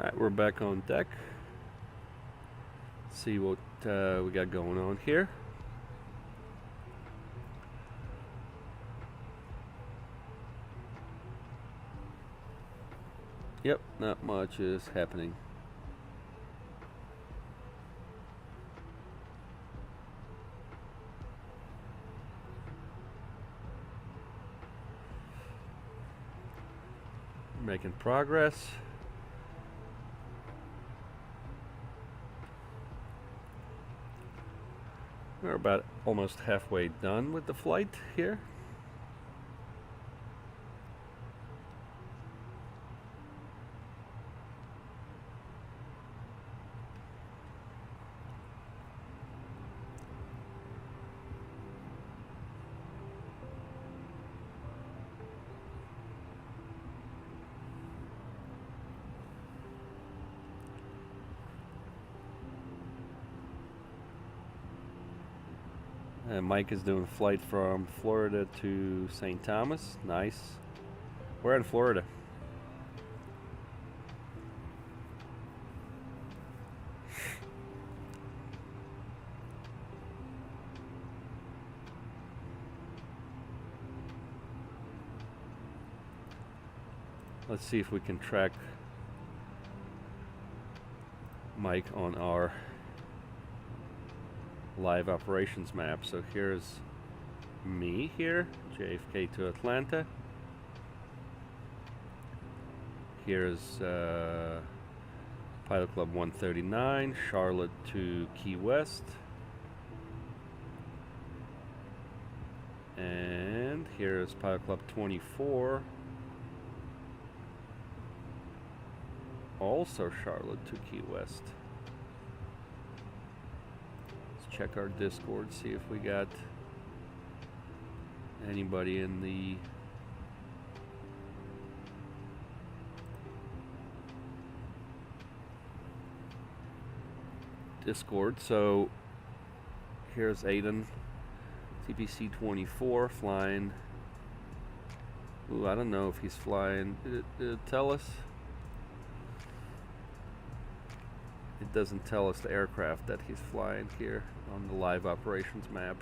Alright, we're back on deck. See what we got going on here. Yep, not much is happening. Making progress. We're about almost halfway done with the flight here. Mike is doing a flight from Florida to St. Thomas. Nice. We're in Florida. Let's see if we can track Mike on our live operations map. So here's me here, JFK to Atlanta. Here's Pilot Club 139, Charlotte to Key West. And here's Pilot Club 24, also Charlotte to Key West. Check our Discord, see if we got anybody in the Discord. So here's Aiden, TPC 24 flying. Ooh, I don't know if he's flying. Did it tell us? It doesn't tell us the aircraft that he's flying here on the live operations map.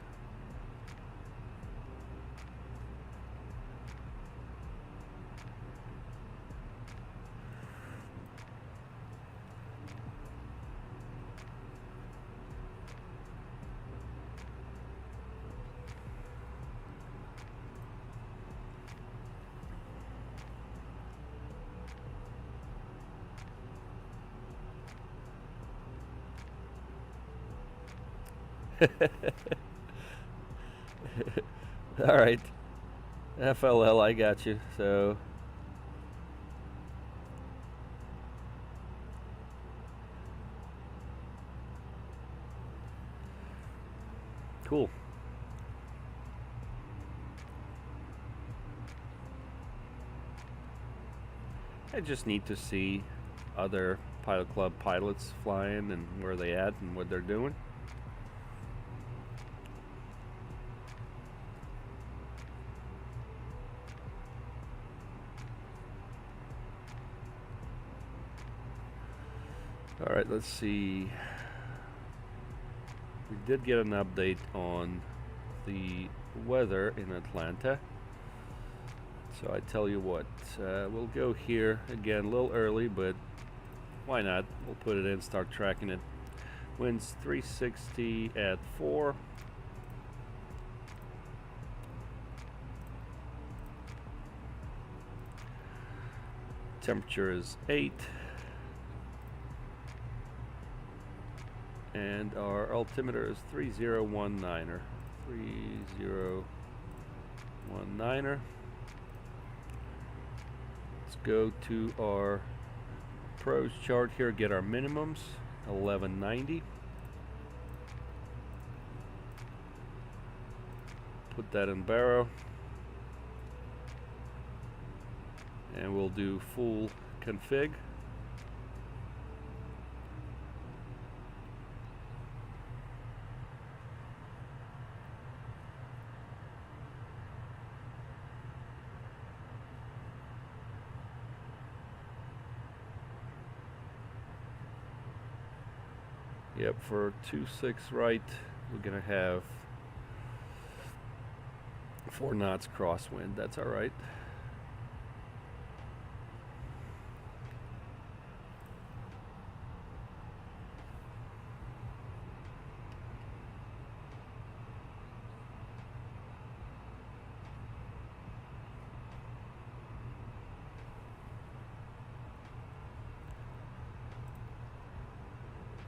All right, FLL, I got you. So cool. I just need to see other Pilot Club pilots flying and where they at and what they're doing. All right, let's see. We did get an update on the weather in Atlanta. So I tell you what, we'll go here again a little early, but why not? We'll put it in, start tracking it. Winds 360 at 4. Temperature is 8. And our altimeter is 3019er. 3019er. Let's go to our pros chart here, get our minimums. 1190. Put that in baro. And we'll do full config. Yep, for 26 right, we're gonna have 4 knots crosswind. That's all right.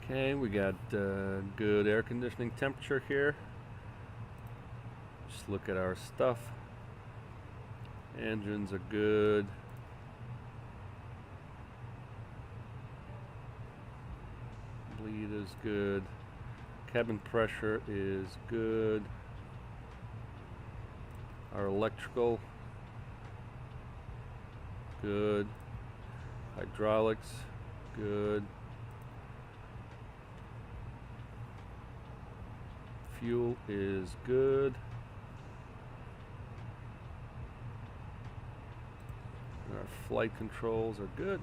Okay, we got good air conditioning temperature here. Just look at our stuff. Engines are good. Bleed is good. Cabin pressure is good. Our electrical, good. Hydraulics, good. Fuel is good. Our flight controls are good.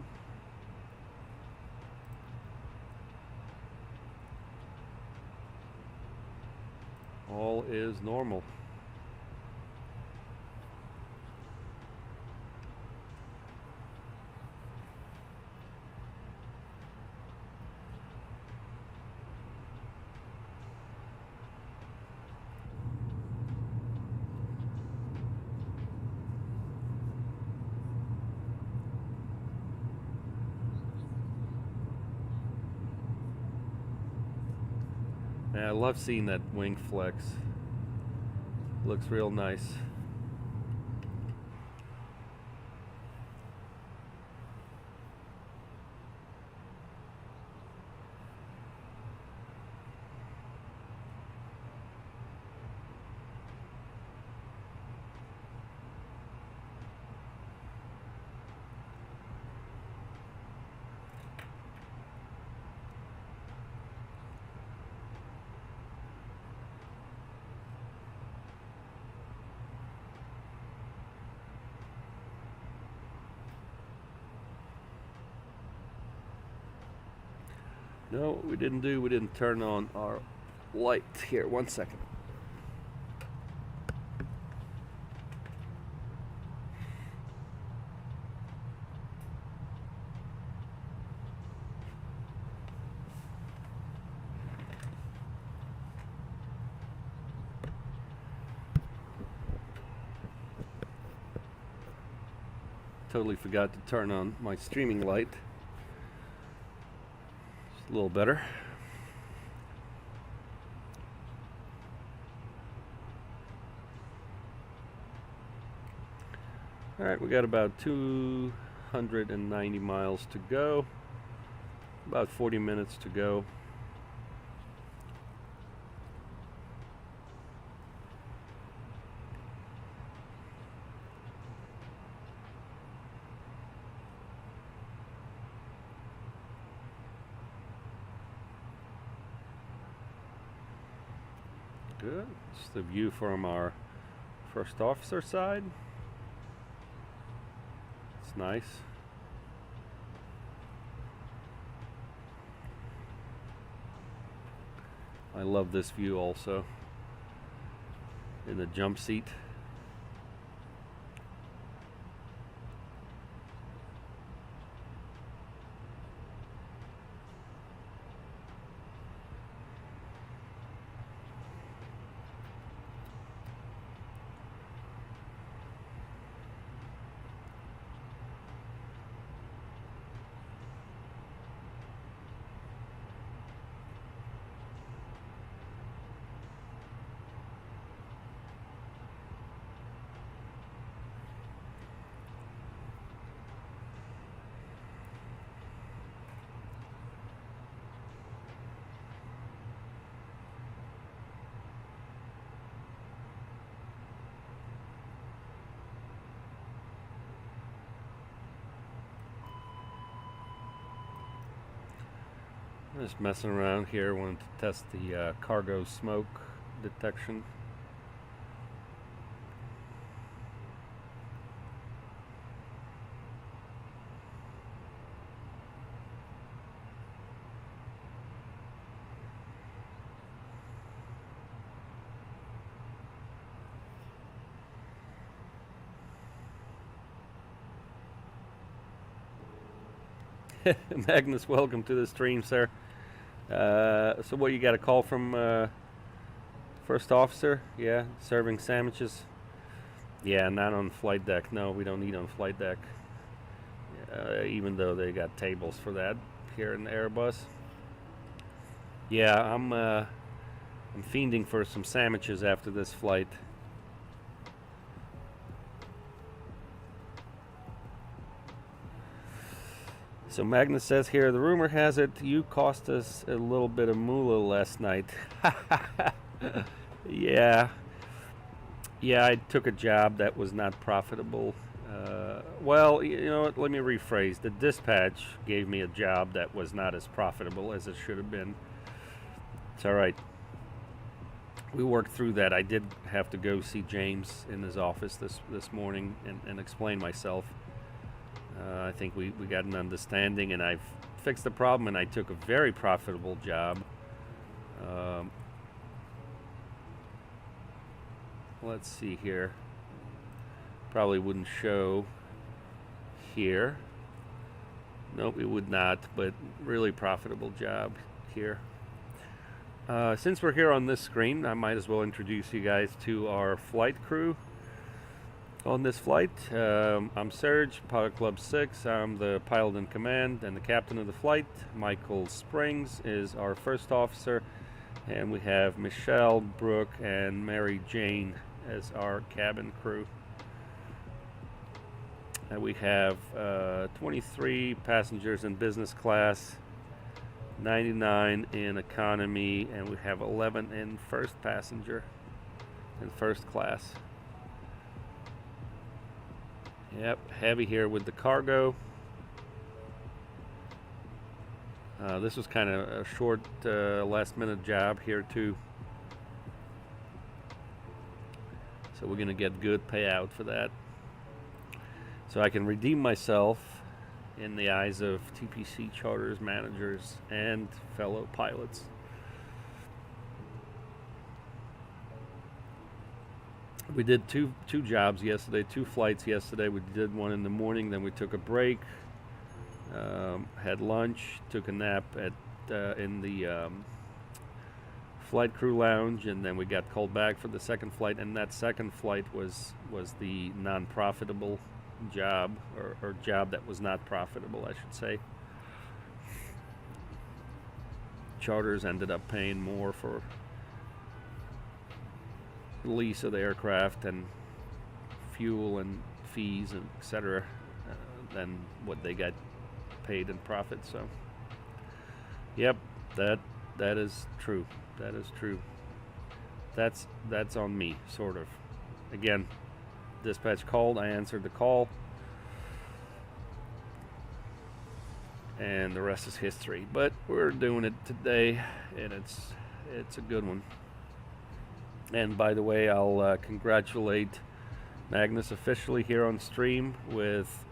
All is normal. Yeah, I love seeing that wing flex. Looks real nice. No, what we didn't turn on our light here. 1 second. Totally forgot to turn on my streaming light. A little better. All right, we got about 290 miles to go. About 40 minutes to go. Good. It's the view from our first officer side. It's nice. I love this view also. In the jump seat. Just messing around here, wanted to test the cargo smoke detection. Magnus, welcome to the stream, sir. So what, you got a call from first officer? Yeah, serving sandwiches. Yeah, not on flight deck. No, we don't eat on flight deck. Even though they got tables for that here in the Airbus. Yeah, I'm fiending for some sandwiches after this flight. So Magnus says here, the rumor has it you cost us a little bit of moolah last night. Yeah, I took a job that was not profitable. Well, you know what, let me rephrase. The dispatch gave me a job that was not as profitable as it should have been. It's all right. We worked through that. I did have to go see James in his office this morning and explain myself. I think we got an understanding, and I've fixed the problem, and I took a very profitable job. Let's see here. Probably wouldn't show here. Nope, it would not, but really profitable job here. Since we're here on this screen, I might as well introduce you guys to our flight crew on this flight. I'm Serge, Pilot Club 6. I'm the pilot in command and the captain of the flight. Michael Springs is our first officer, and we have Michelle, Brooke, and Mary Jane as our cabin crew. And we have 23 passengers in business class, 99 in economy, and we have 11 in first passenger in first class. Yep, heavy here with the cargo. This was kind of a short last minute job here too. So we're gonna get good payout for that. So I can redeem myself in the eyes of TPC charters, managers, and fellow pilots. We did two jobs yesterday, 2 flights yesterday. We did one in the morning, then we took a break, had lunch, took a nap in the flight crew lounge, and then we got called back for the second flight. And that second flight was the non-profitable job, or job that was not profitable, I should say. Charters ended up paying more for lease of the aircraft and fuel and fees and etc. Than what they got paid in profit. So yep, that is true. That is true. That's on me, sort of. Again, dispatch called, I answered the call, and the rest is history. But we're doing it today, and it's a good one. And by the way, I'll congratulate Magnus officially here on stream with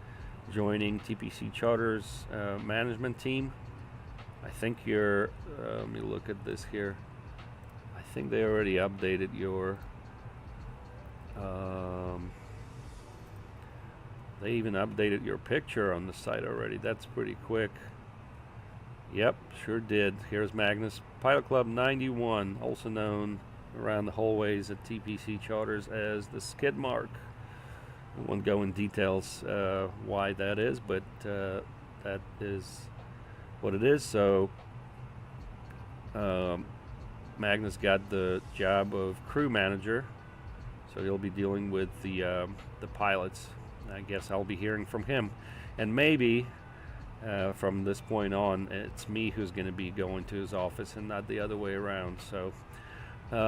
joining TPC Charters management team. I think you're, let me look at this here. I think they already updated your, they even updated your picture on the site already. That's pretty quick. Yep, sure did. Here's Magnus, Pilot Club 91, also known around the hallways at TPC Charters as the skid mark. I won't go in details why that is, but that is what it is. So Magnus got the job of crew manager, so he'll be dealing with the pilots. I guess I'll be hearing from him, and maybe from this point on, it's me who's going to be going to his office and not the other way around. So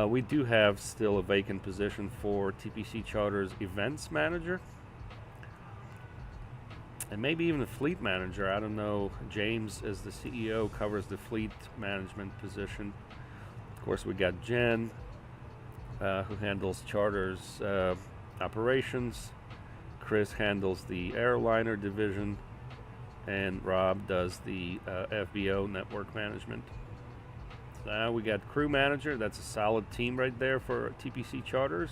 we do have still a vacant position for TPC Charters events manager, and maybe even a fleet manager. I don't know. James, as the CEO, covers the fleet management position. Of course, we got Jen, who handles charters operations. Chris handles the airliner division, and Rob does the FBO network management. Now we got crew manager. That's a solid team right there for TPC Charters,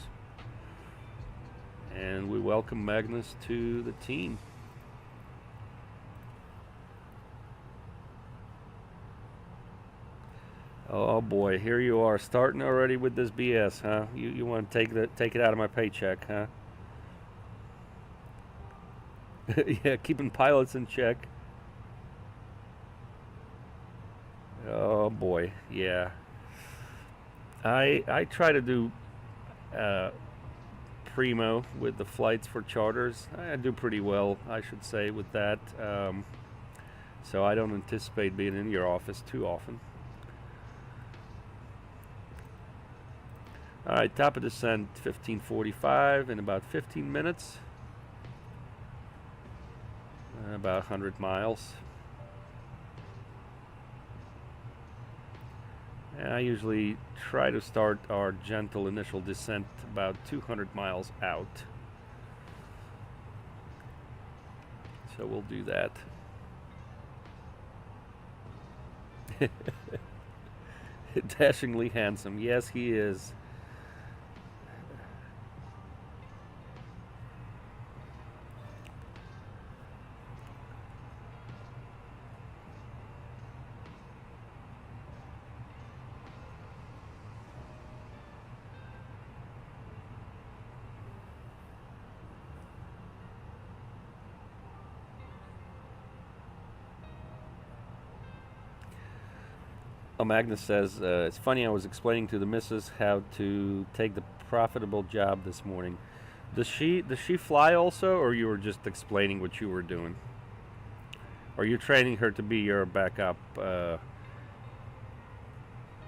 and we welcome Magnus to the team. Oh boy, here you are, starting already with this BS, huh? You want to take it out of my paycheck, huh? Yeah, keeping pilots in check. Oh boy, yeah. I try to do primo with the flights for charters. I do pretty well, I should say, with that. So I don't anticipate being in your office too often. All right, top of descent 1545 in about 15 minutes. About 100 miles. And I usually try to start our gentle initial descent about 200 miles out. So we'll do that. Dashingly handsome. Yes, he is. Magnus says, it's funny, I was explaining to the missus how to take the profitable job this morning. Does she fly also, or you were just explaining what you were doing? Or you training her to be your backup on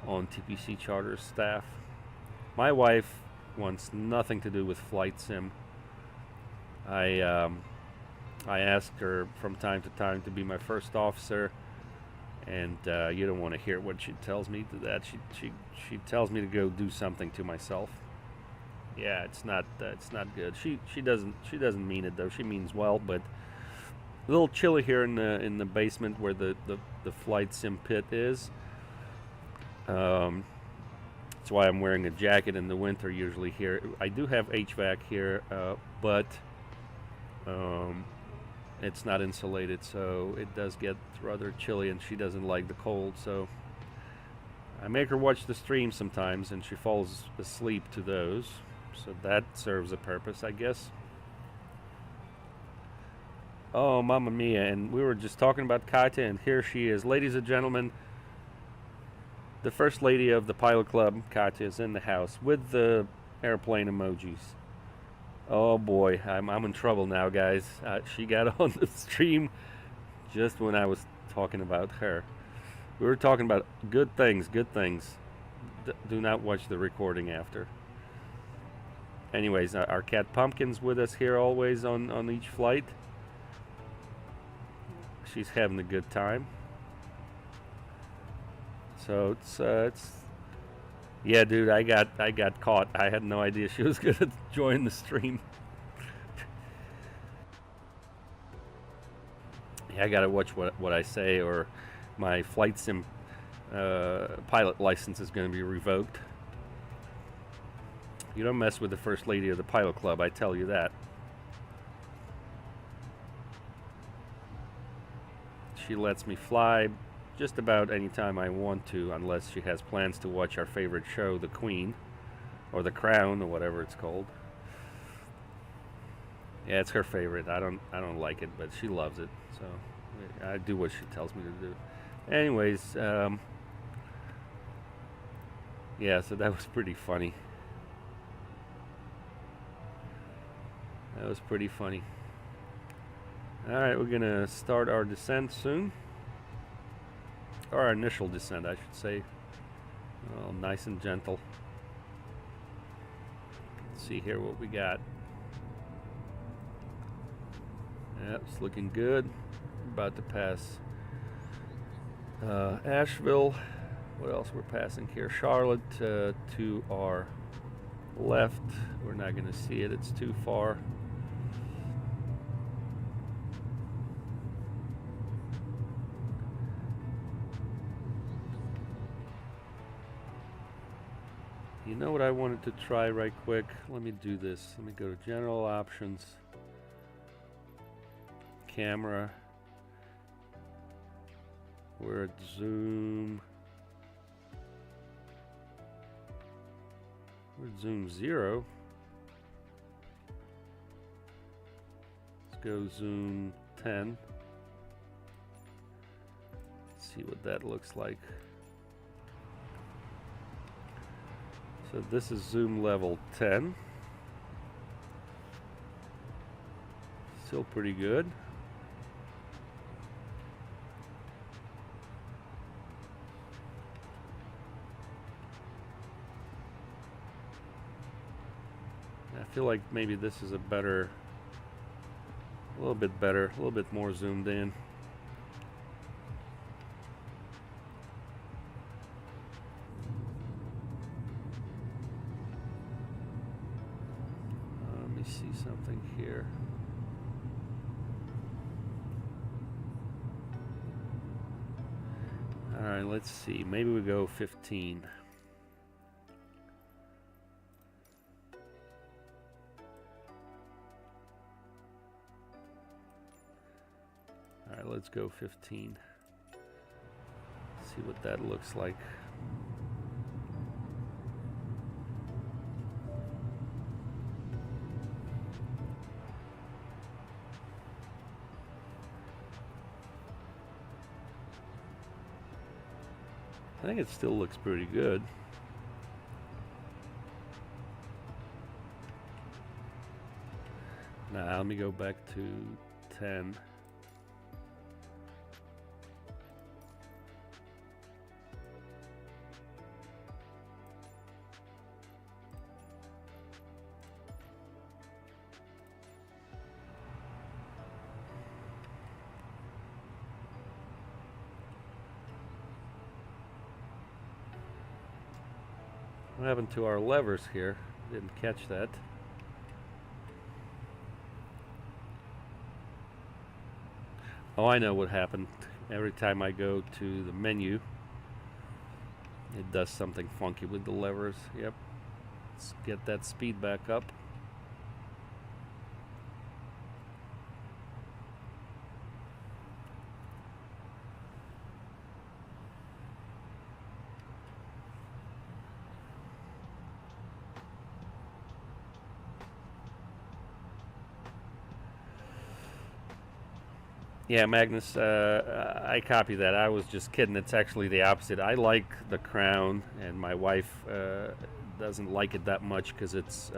TPC charter staff? My wife wants nothing to do with flight sim. I asked her from time to time to be my first officer. And you don't want to hear what she tells me to that. She tells me to go do something to myself. Yeah, it's not good. She doesn't mean it though. She means well, but a little chilly here in the basement where the flight sim pit is. That's why I'm wearing a jacket in the winter usually here. I do have HVAC here, but it's not insulated, so it does get rather chilly, and she doesn't like the cold, so I make her watch the stream sometimes, and she falls asleep to those, so that serves a purpose, I guess. Oh, Mamma Mia, and we were just talking about Katya, and here she is. Ladies and gentlemen, the first lady of the pilot club, Katya, is in the house with the airplane emojis. Oh boy, I'm in trouble now, guys. She got on the stream just when I was talking about her. We were talking about good things, do not watch the recording after. Anyways, our cat Pumpkin's with us here always on each flight. She's having a good time. So it's yeah, dude, I got caught. I had no idea she was gonna join the stream. Yeah, I gotta watch what I say, or my flight sim pilot license is gonna be revoked. You don't mess with the first lady of the pilot club, I tell you that. She lets me fly just about any time I want to, unless she has plans to watch our favorite show, The Queen, or The Crown, or whatever it's called. Yeah, it's her favorite. I don't like it, but she loves it, so I do what she tells me to do. Anyways, yeah, so that was pretty funny. That was pretty funny. All right, we're gonna start our descent soon. Or our initial descent, I should say. Oh, nice and gentle. Let's see here what we got. Yep, it's looking good. About to pass Asheville. What else we're passing here? Charlotte to our left. We're not going to see it. It's too far. You know what I wanted to try right quick? Let me do this. Let me go to General Options. Camera. We're at Zoom. We're at zoom 0. Let's go zoom 10. Let's see what that looks like. So this is zoom level 10. Still pretty good. I feel like maybe this is a better, a little bit better, a little bit more zoomed in. Let me see something here. All right, let's see. Maybe we go 15. All right, let's go 15. See what that looks like. I think it still looks pretty good. Now let me go back to 10. What happened to our levers here? Didn't catch that. Oh, I know what happened. Every time I go to the menu, it does something funky with the levers. Yep. Let's get that speed back up. Yeah, Magnus, I copy that. I was just kidding. It's actually the opposite. I like the Crown, and my wife doesn't like it that much because it's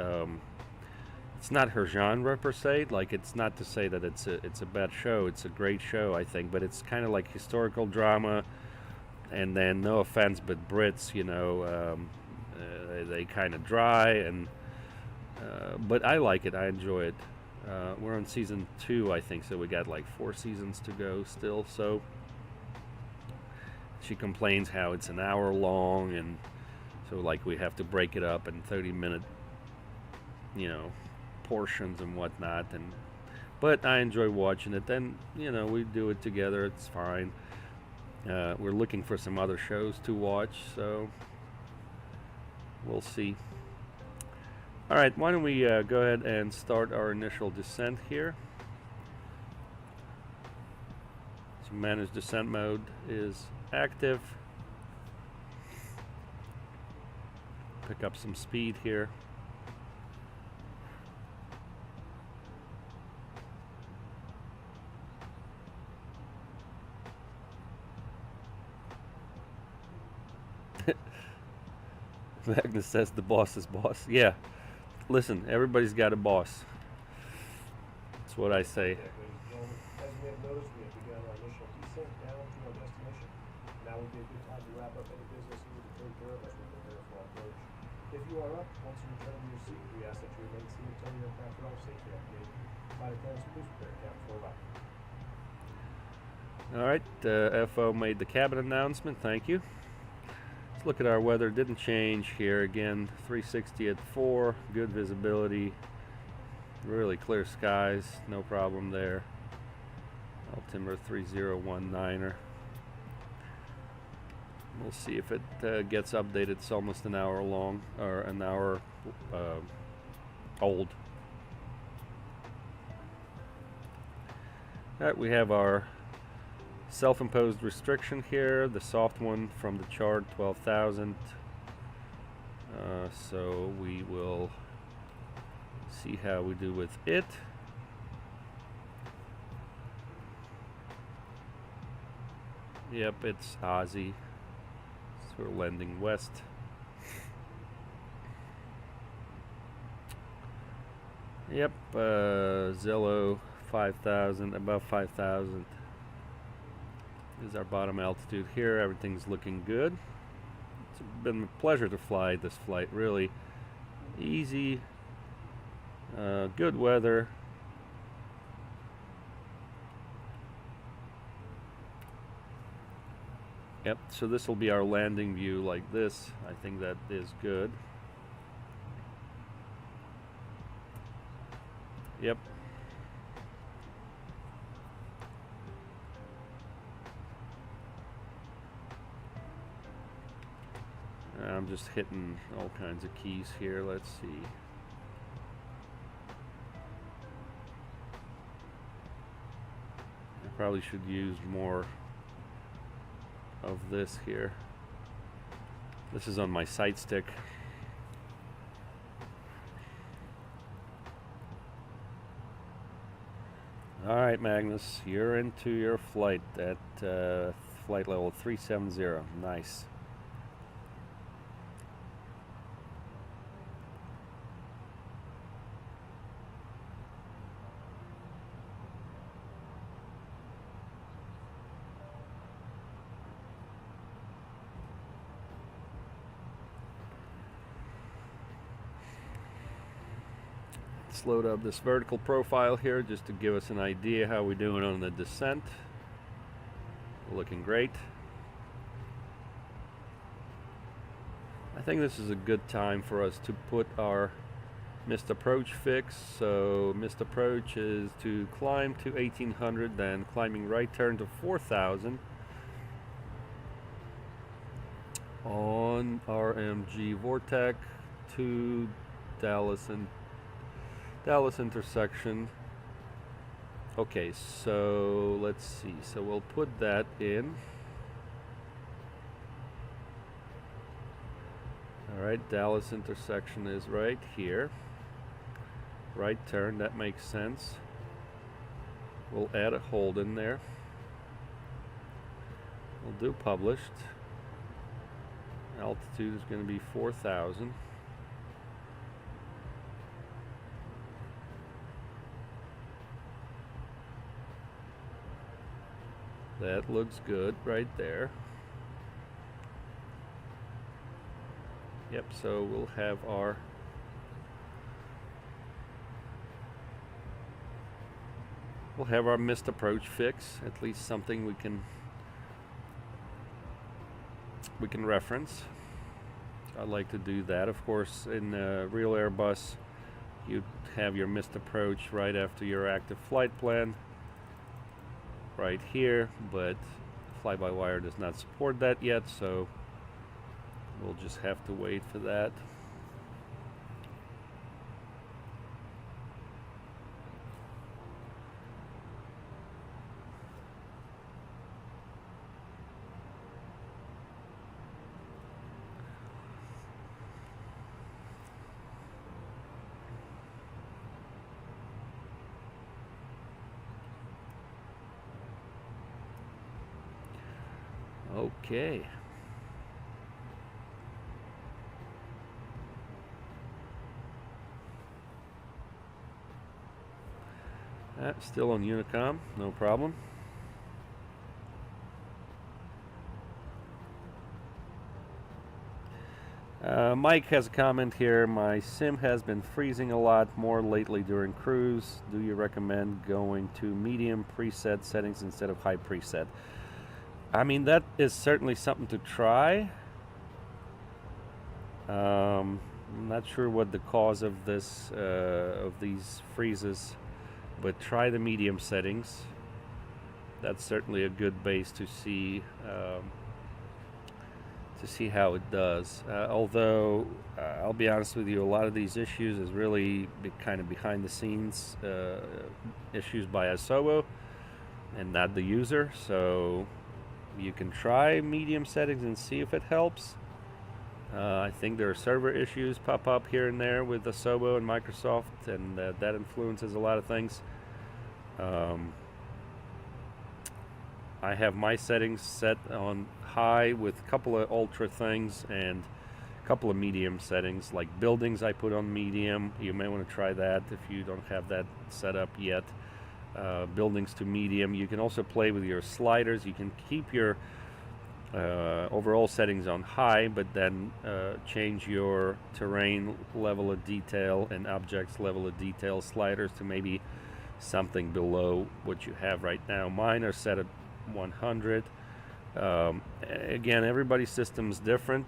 not her genre per se. Like, it's not to say that it's a bad show. It's a great show, I think, but it's kind of like historical drama. And then, no offense, but Brits, you know, they kind of dry, and but I like it. I enjoy it. We're on season 2, I think, so we got like 4 seasons to go still. So she complains how it's an hour long, and so like we have to break it up in 30-minute, you know, portions and whatnot. And but I enjoy watching it. Then, you know, we do it together. It's fine. We're looking for some other shows to watch, so we'll see. All right, why don't we go ahead and start our initial descent here. So manage descent mode is active. Pick up some speed here. Magnus says the boss is boss. Yeah. Listen, everybody's got a boss. That's what I say. Yeah, ladies and gentlemen, as you may have noticed, we have begun our initial descent down to our destination. Now would be a good time to wrap up any business you need to take care of as we prepare for our approach. If you are up, once you return to your seat, we ask that you remain seated until your aircraft arrives safely at the gate. Flight attendants, please prepare cabin for arrival. All right, FO made the cabin announcement. Thank you. Look at our weather. Didn't change here. Again, 360 at 4, good visibility, really clear skies, no problem there. Altimeter 3019er. We'll see if it gets updated. It's almost an hour long, or an hour old. All right, we have our self-imposed restriction here, the soft one from the chart, 12,000. So we will see how we do with it. Yep, it's Aussie. So we're landing west. Yep, Zillow 5,000, above 5,000 is our bottom altitude here. Everything's looking good. It's been a pleasure to fly this flight, really easy, good weather. Yep, so this will be our landing view like this. I think that is good. Yep. I'm just hitting all kinds of keys here. Let's see. I probably should use more of this here. This is on my sight stick. Alright, Magnus, you're into your flight at flight level 370. Nice. Let's load up this vertical profile here just to give us an idea how we're doing on the descent. Looking great. I think this is a good time for us to put our missed approach fix. So missed approach is to climb to 1800, then climbing right turn to 4000 on RMG Vortec to Dallas and Dallas intersection. Okay, so let's see. So we'll put that in. Alright, Dallas intersection is right here. Right turn, that makes sense. We'll add a hold in there. We'll do published. Altitude is going to be 4,000. That looks good right there. Yep, so we'll have our missed approach fix, at least something we can reference. I'd like to do that. Of course, in real Airbus, you'd have your missed approach right after your active flight plan. Right here, but fly-by-wire does not support that yet, so we'll just have to wait for that. Okay. Still on Unicom, no problem. Mike has a comment here. My sim has been freezing a lot more lately during cruise. Do you recommend going to medium preset settings instead of high preset? I mean, that is certainly something to try. I'm not sure what the cause of this of these freezes, but try the medium settings. That's certainly a good base to see how it does. Although I'll be honest with you, a lot of these issues is really kind of behind the scenes issues by Asobo and not the user. So you can try medium settings and see if it helps. I think there are server issues pop up here and there with Asobo and Microsoft, and that influences a lot of things. I have my settings set on high with a couple of ultra things and a couple of medium settings. Like buildings I put on medium. You may want to try that if you don't have that set up yet. Buildings to medium. You can also play with your sliders. You can keep your overall settings on high, but then change your terrain level of detail and objects level of detail sliders to maybe something below what you have right now. Mine are set at 100. Again, everybody's system's different.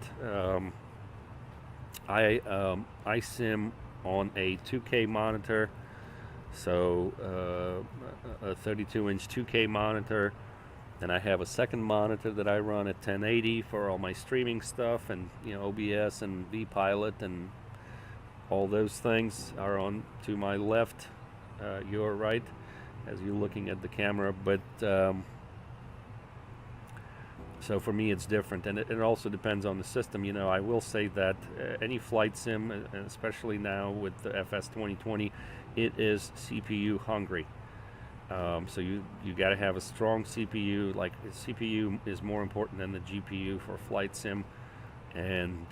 I sim on a 2K monitor, so a 32-inch 2K monitor, and I have a second monitor that I run at 1080 for all my streaming stuff, and OBS and vPilot and all those things are on to my left, your right, as you're looking at the camera. But so for me it's different, and it also depends on the system. I will say that any flight sim, especially now with the FS 2020, it is CPU hungry. So you got to have a strong CPU. Like, the CPU is more important than the GPU for flight sim, and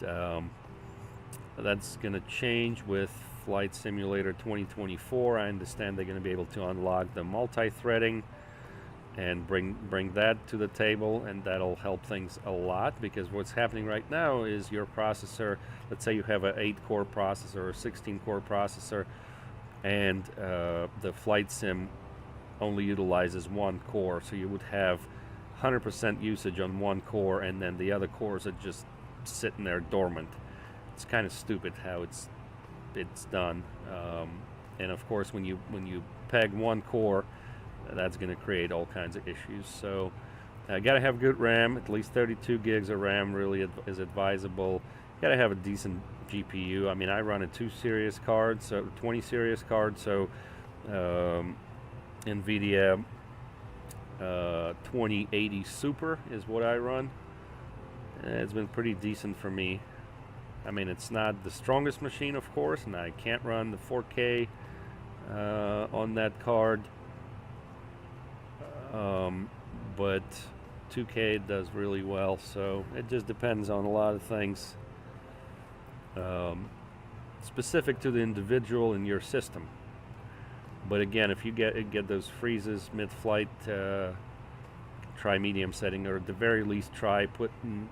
that's going to change with Flight Simulator 2024. I understand they're going to be able to unlock the multi-threading and bring that to the table, and that'll help things a lot, because what's happening right now is your processor, let's say you have an 8-core processor or a 16-core processor, and the flight sim only utilizes one core, so you would have 100% usage on one core, and then the other cores are just sitting there dormant. It's kind of stupid how it's done, and of course when you peg one core, that's going to create all kinds of issues. So got to have good RAM. At least 32 gigs of RAM really is advisable. Got to have a decent GPU. I mean, I run a 2 series card, so 20 series card, so NVIDIA 2080 Super is what I run. It's been pretty decent for me. I mean, it's not the strongest machine, of course, and I can't run the 4K on that card. But 2K does really well, so it just depends on a lot of things specific to the individual in your system. But again, if you get those freezes mid-flight, try medium setting, or at the very least try putting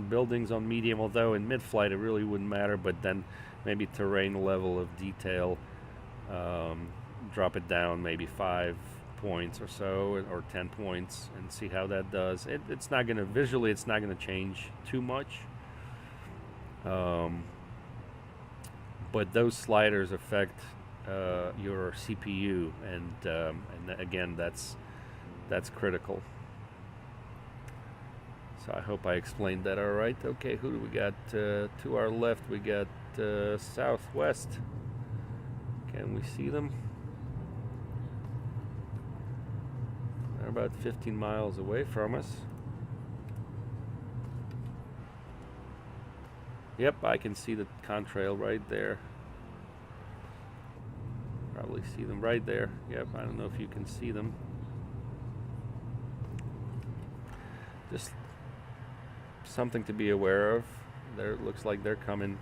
buildings on medium, although in mid-flight it really wouldn't matter, but then maybe terrain level of detail, drop it down maybe 5 points or so, or 10 points, and see how that does. It's not going to, visually it's not going to change too much, but those sliders affect your CPU, and again, that's critical. So I hope I explained that all right. Okay, who do we got to our left? We got Southwest. Can we see them? They're about 15 miles away from us. Yep, I can see the contrail right there. Probably see them right there. Yep, I don't know if you can see them. Just something to be aware of. There, it looks like they're coming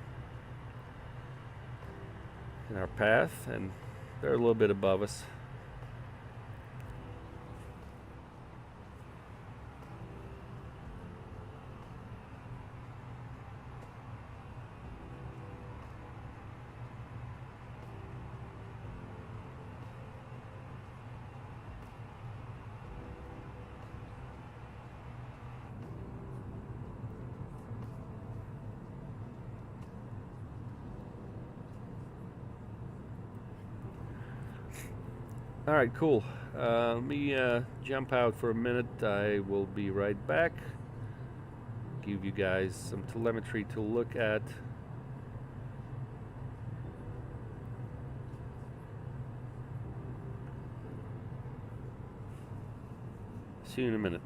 in our path, and they're a little bit above us. All right, cool. Let me jump out for a minute. I will be right back. Give you guys some telemetry to look at. See you in a minute.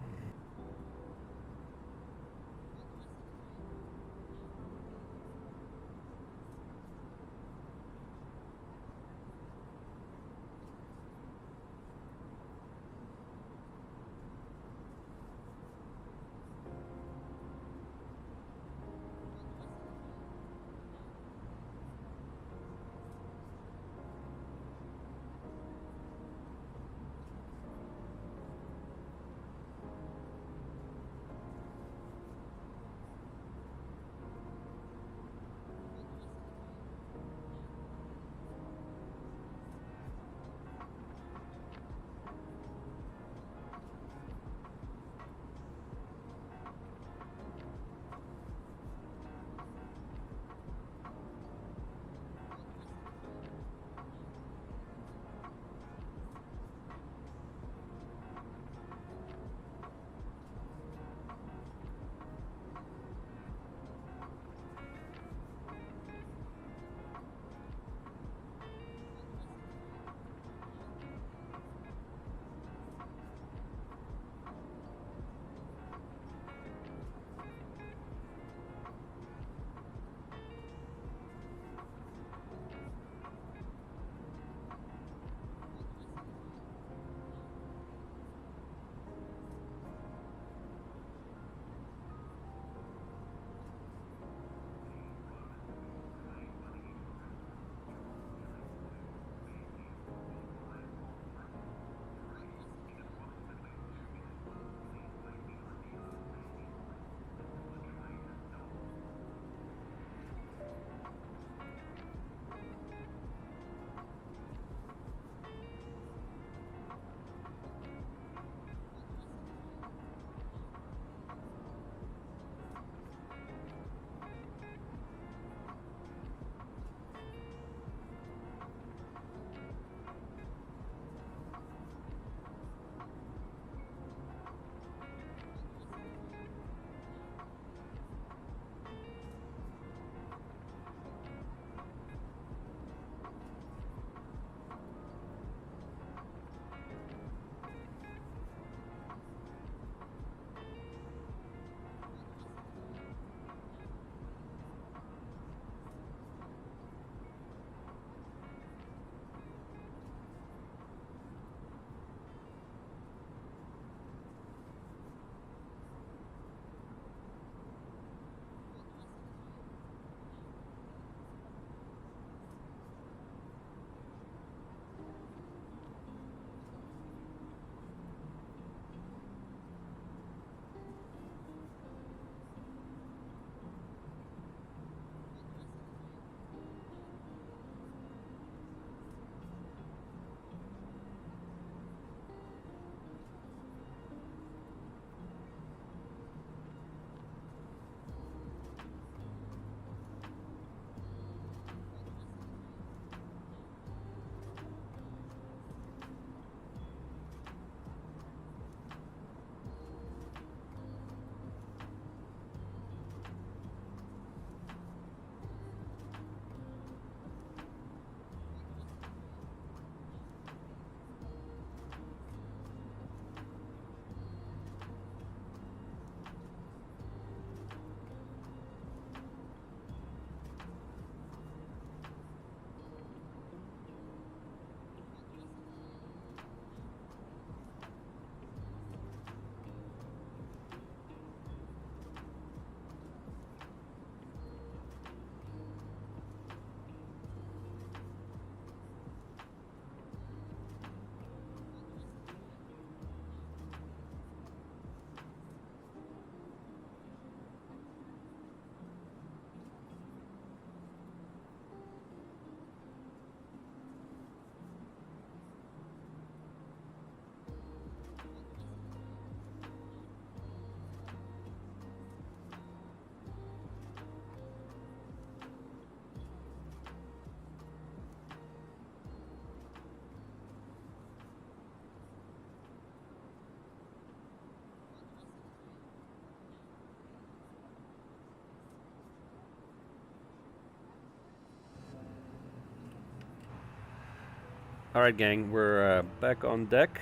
Alright gang, we're back on deck.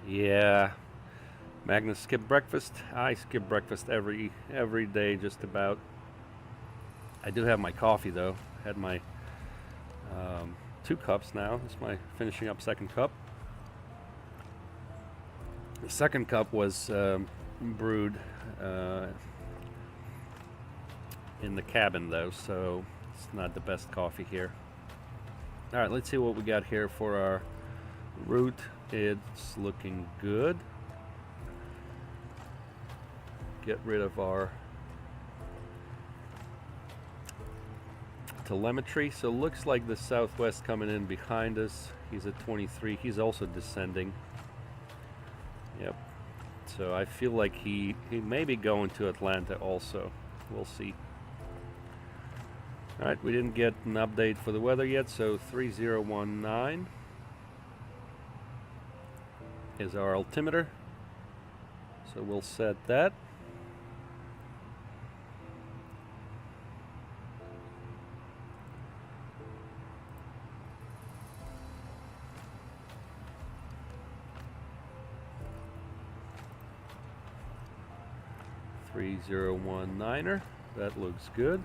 Yeah, Magnus skipped breakfast. I skip breakfast every day just about. I do have my coffee though. Had my 2 cups now. This is my finishing up 2nd cup. The 2nd cup was brewed in the cabin though, so it's not the best coffee here. Alright, let's see what we got here for our route. It's looking good. Get rid of our telemetry. So looks like the Southwest coming in behind us. He's at 23. He's also descending. Yep. So I feel like he may be going to Atlanta also. We'll see. Alright, we didn't get an update for the weather yet, so 3019 is our altimeter. So we'll set that. .3019er. That looks good.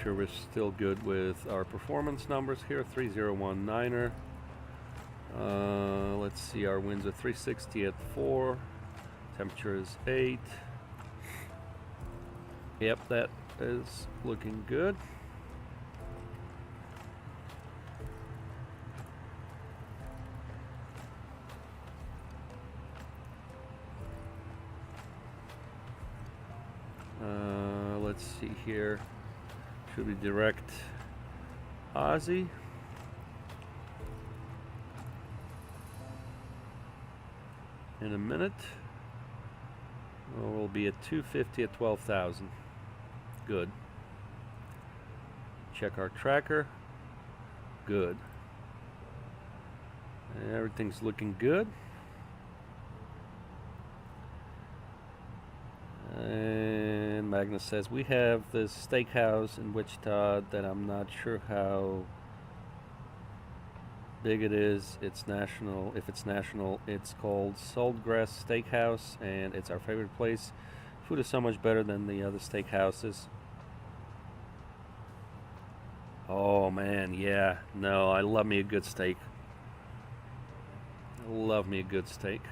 Sure, we're still good with our performance numbers here. 3019er. Let's see, our winds are 360 at 4. Temperature is 8. Yep, that is looking good. Let's see here. Should we direct Aussie? In a minute. Well, we'll be at 250 at 12,000. Good. Check our tracker. Good. Everything's looking good. And Magnus says we have this steakhouse in Wichita that I'm not sure how big it is. It's national. If it's national, it's called Saltgrass Steakhouse, and it's our favorite place. Food is so much better than the other steakhouses. Oh man, yeah. No, I love me a good steak. I love me a good steak.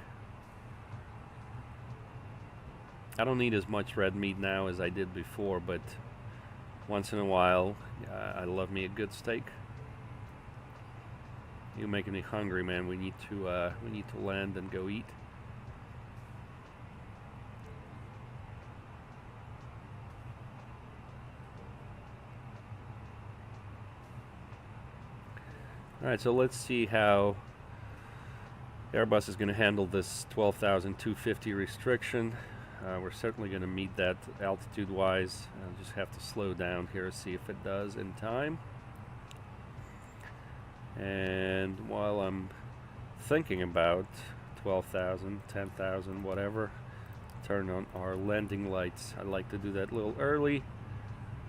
I don't eat as much red meat now as I did before, but once in a while, I love me a good steak. You're making me hungry, man. We need to land and go eat. All right, so let's see how Airbus is going to handle this 12,250 restriction. We're certainly going to meet that altitude-wise. I'll just have to slow down here, see if it does in time. And while I'm thinking about 12,000, 10,000, whatever, turn on our landing lights. I like to do that a little early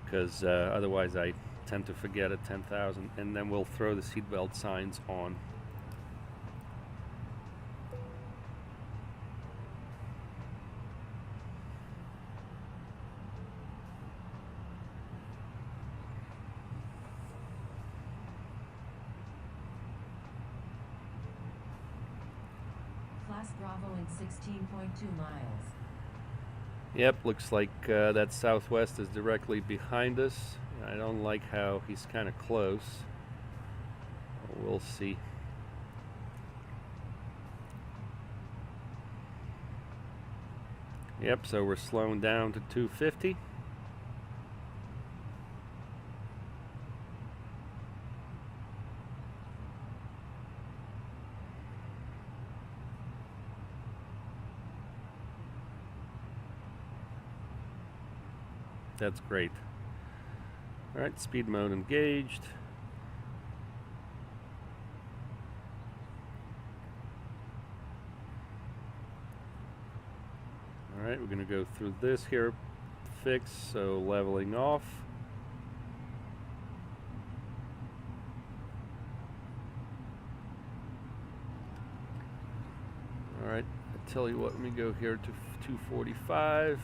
because otherwise I tend to forget at 10,000, and then we'll throw the seatbelt signs on. Class Bravo in 16.2 miles. Yep, looks like that Southwest is directly behind us. I don't like how he's kind of close. We'll see. Yep, so we're slowing down to 250. That's great. Alright, speed mode engaged. Alright, we're going to go through this here fix, so leveling off. tell you what, let me go here to 245.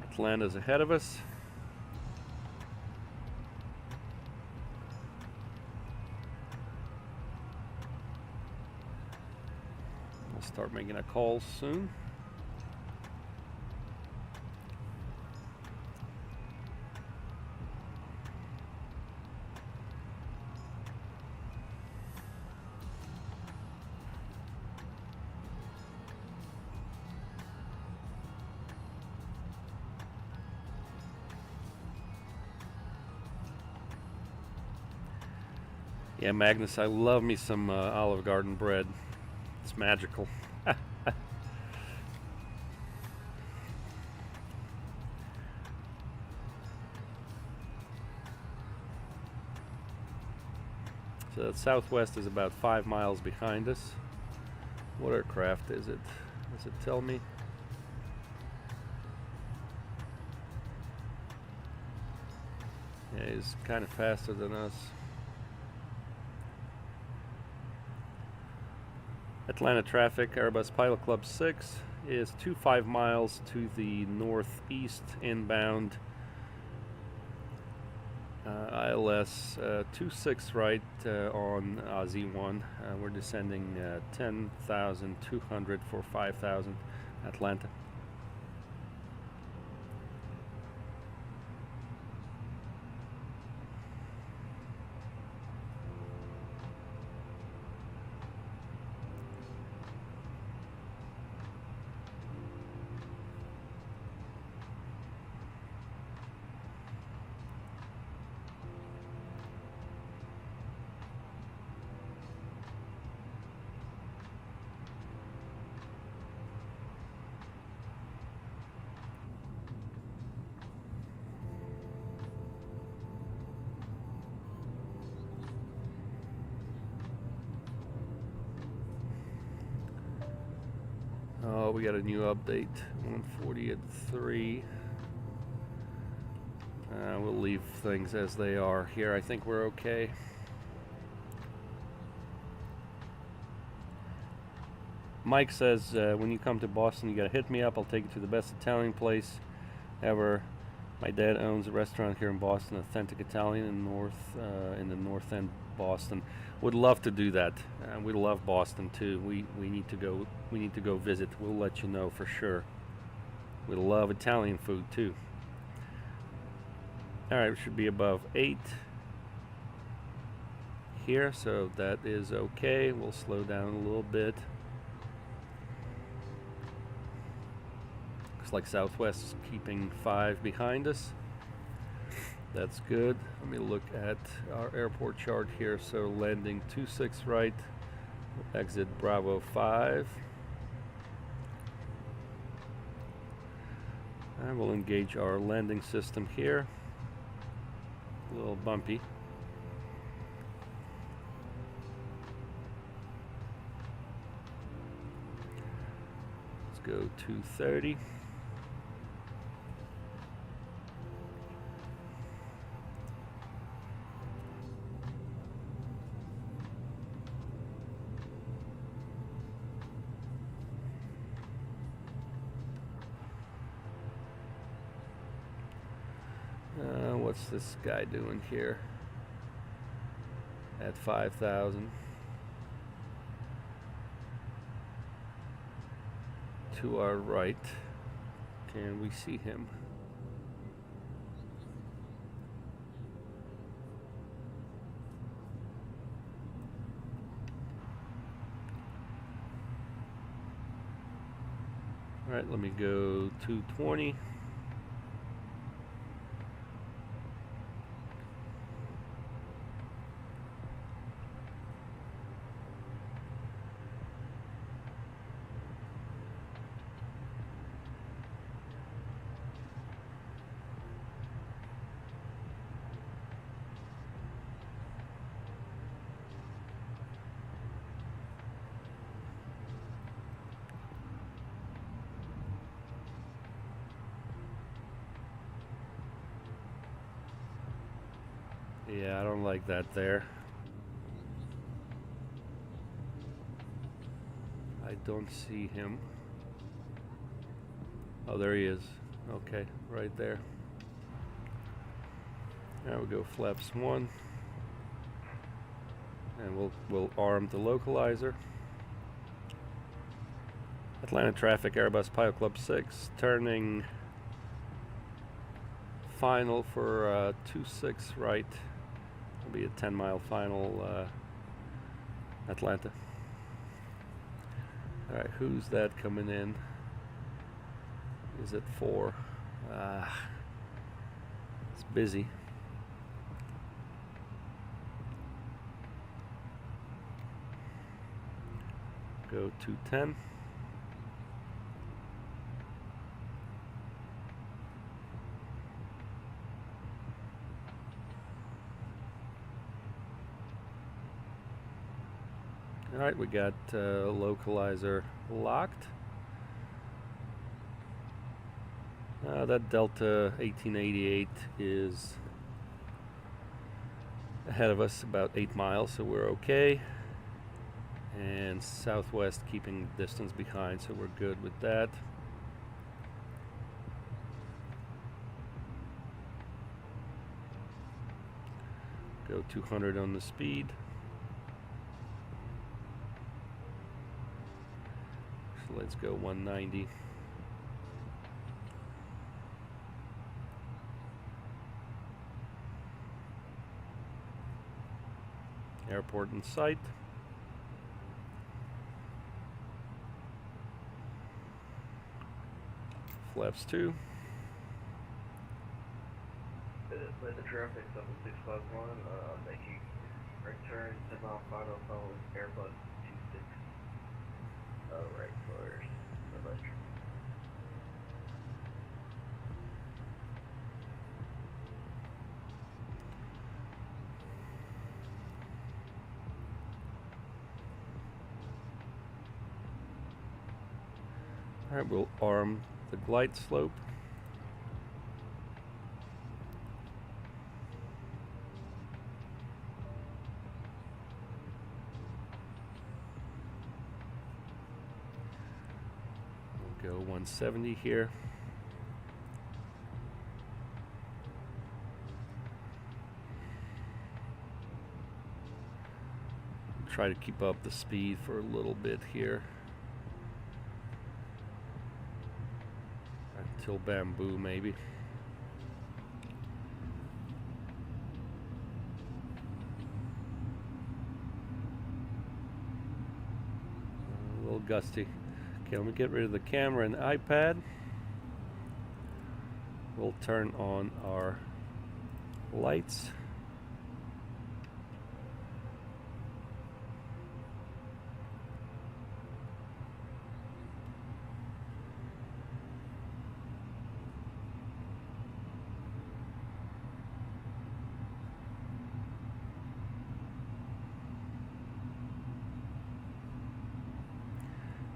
Atlanta's ahead of us. We'll start making a call soon. Yeah, Magnus, I love me some Olive Garden bread. It's magical. So the Southwest is about 5 miles behind us. What aircraft is it? Does it tell me? Yeah, he's kind of faster than us. Atlanta traffic, Airbus Pilot Club 6 is 25 miles to the northeast inbound. ILS 26 right on Z1. We're descending 10,200 for 5,000 Atlanta. Oh, we got a new update, 140 at 3. We'll leave things as they are here. I think we're okay. Mike says, when you come to Boston, you gotta hit me up. I'll take you to the best Italian place ever. My dad owns a restaurant here in Boston, authentic Italian in the North End, Boston. Would love to do that. We love Boston too. We need to go. We need to go visit. We'll let you know for sure. We love Italian food too. All right, we should be above 8 here, so that is okay. We'll slow down a little bit. Looks like Southwest is keeping 5 behind us. That's good. Let me look at our airport chart here. So landing 26 right, exit Bravo 5. And we'll engage our landing system here. A little bumpy. Let's go 230. What's this guy doing here at 5,000? To our right. Can we see him? All right, let me go 220. Yeah, I don't like that there. don't see him. Oh, there he is. Okay, right there. There we go, flaps 1. And we'll arm the localizer. Atlanta traffic, Airbus Pilot Club 6, turning final for 26 right. It'll be a 10-mile final, Atlanta. Alright, who's that coming in? Is it 4? It's busy. Go 210. Alright, we got localizer locked. That Delta 1888 is ahead of us about 8 miles, so we're okay. And Southwest keeping distance behind, so we're good with that. Go 200 on the speed. So let's go 190. Airport in sight. Flaps 2. Atlanta traffic 7651, making return 10-mile final following Airbus 26. Right for electric. Alright, we'll arm the glide slope. We'll go 170 here. Try to keep up the speed for a little bit here. Until Bamboo, maybe. A little gusty. Okay, let me get rid of the camera and the iPad. We'll turn on our lights.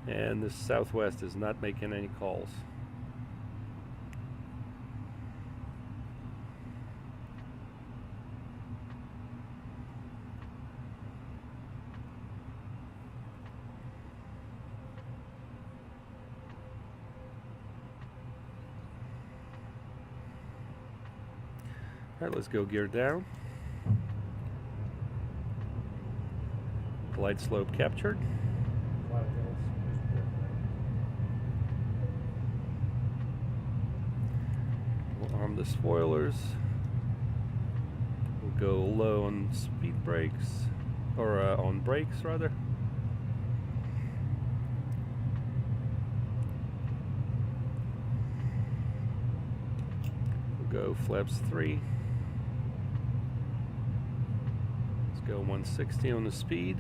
And the Southwest is not making any calls. All right, let's go gear down. Glide slope captured. Arm the spoilers. We'll go low on speed brakes, or on brakes rather. We'll go flaps 3. Let's go 160 on the speed.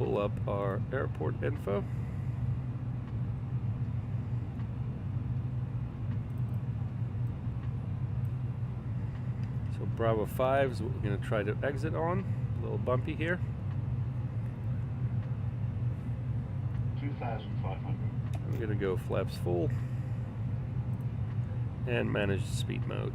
pull up our airport info. So Bravo 5 is what we're going to try to exit on. A little bumpy here. 2,500. I'm going to go flaps full and manage speed mode.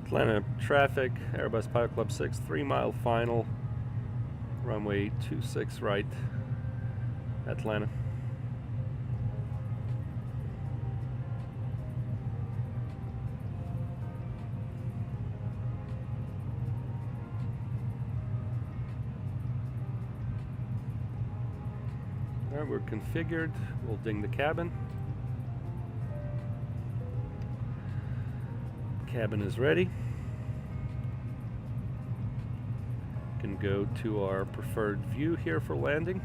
Atlanta traffic, Airbus Pilot Club 6, 3-mile final, runway 26 right, Atlanta. Alright, we're configured. We'll ding the cabin. Cabin is ready. Can go to our preferred view here for landing.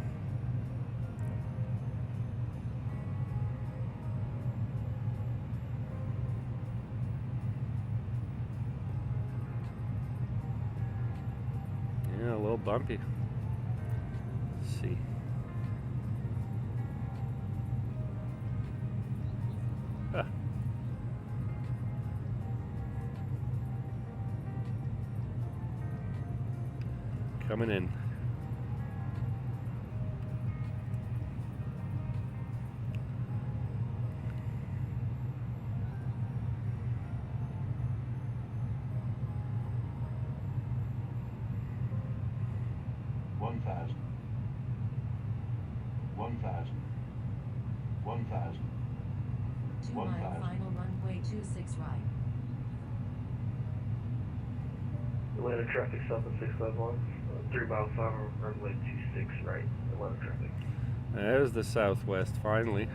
Yeah, a little bumpy. Let's see. Ah. Coming in. One thousand. 2-mile final runway 26 right. Atlanta traffic south of 651, 3-mile final runway 26 right, Atlanta traffic. There's the Southwest finally.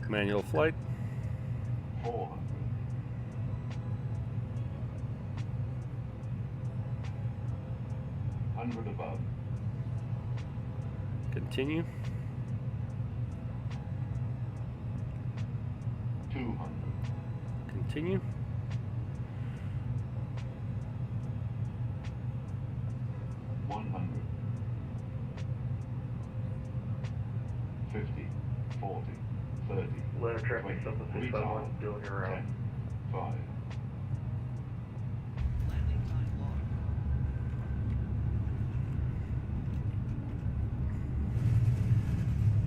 Manual flight. 400. 100 above. Continue. 200. Continue. 100. 50. 40. 30. Atlanta traffic 20. south of 651, doing your route. 10. 5. Landing time logged.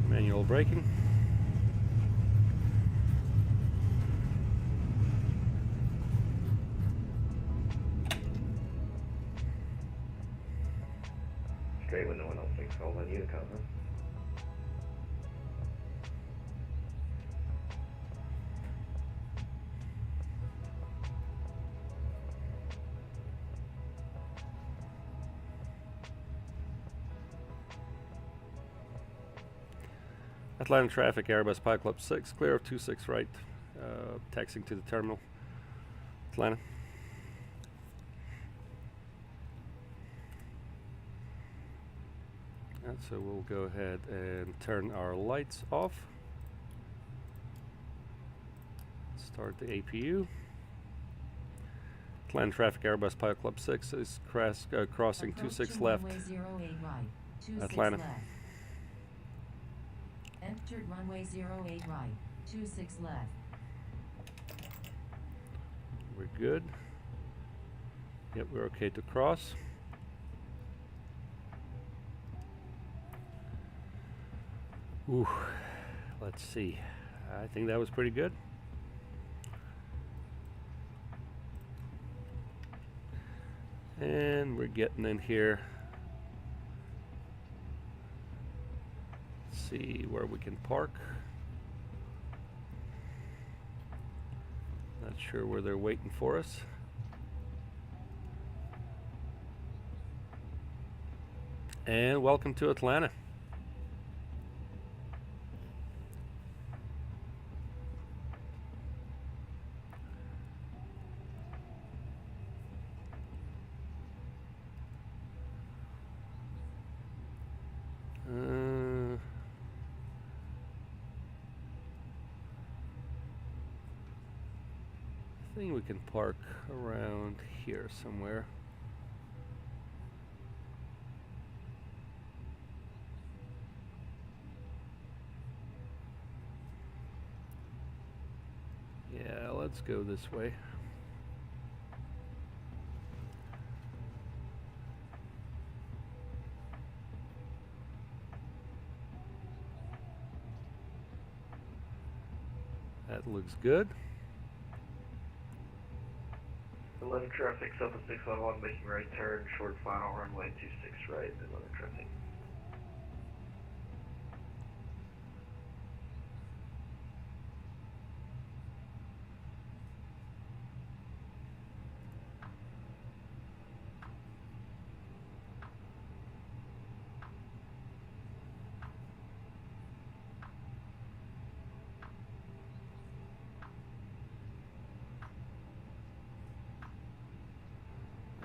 Manual braking. Straight when no one else thinks all on you to come, huh? Atlanta traffic, Airbus Pilot Club 6, clear of 26 right, taxiing to the terminal, Atlanta. And so we'll go ahead and turn our lights off. Start the APU. Atlanta traffic, Airbus Pilot Club 6 is crossing 26 left, Runway 08 right, 26 Atlanta. left. Entered runway 08 right, 26 left. We're good. Yep, we're okay to cross. Ooh, let's see. I think that was pretty good. And we're getting in here. Let's see where we can park. Not sure where they're waiting for us. And welcome to Atlanta. I think we can park around here somewhere. Yeah, let's go this way. That looks good. 11 traffic, Southern 611, making right turn, short final, runway 26 right, 11 traffic.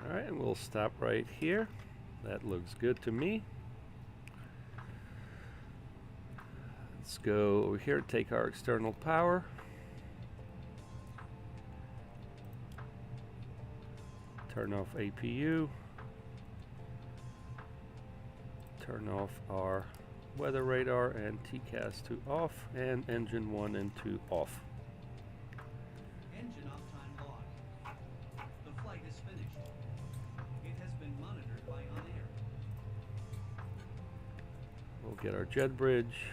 Alright, and we'll stop right here. That looks good to me. Let's go over here, take our external power. Turn off APU. Turn off our weather radar and TCAS to off, and engine 1 and 2 off. Engine uptime log. The flight is finished. It has been monitored by on-air. We'll get our jet bridge,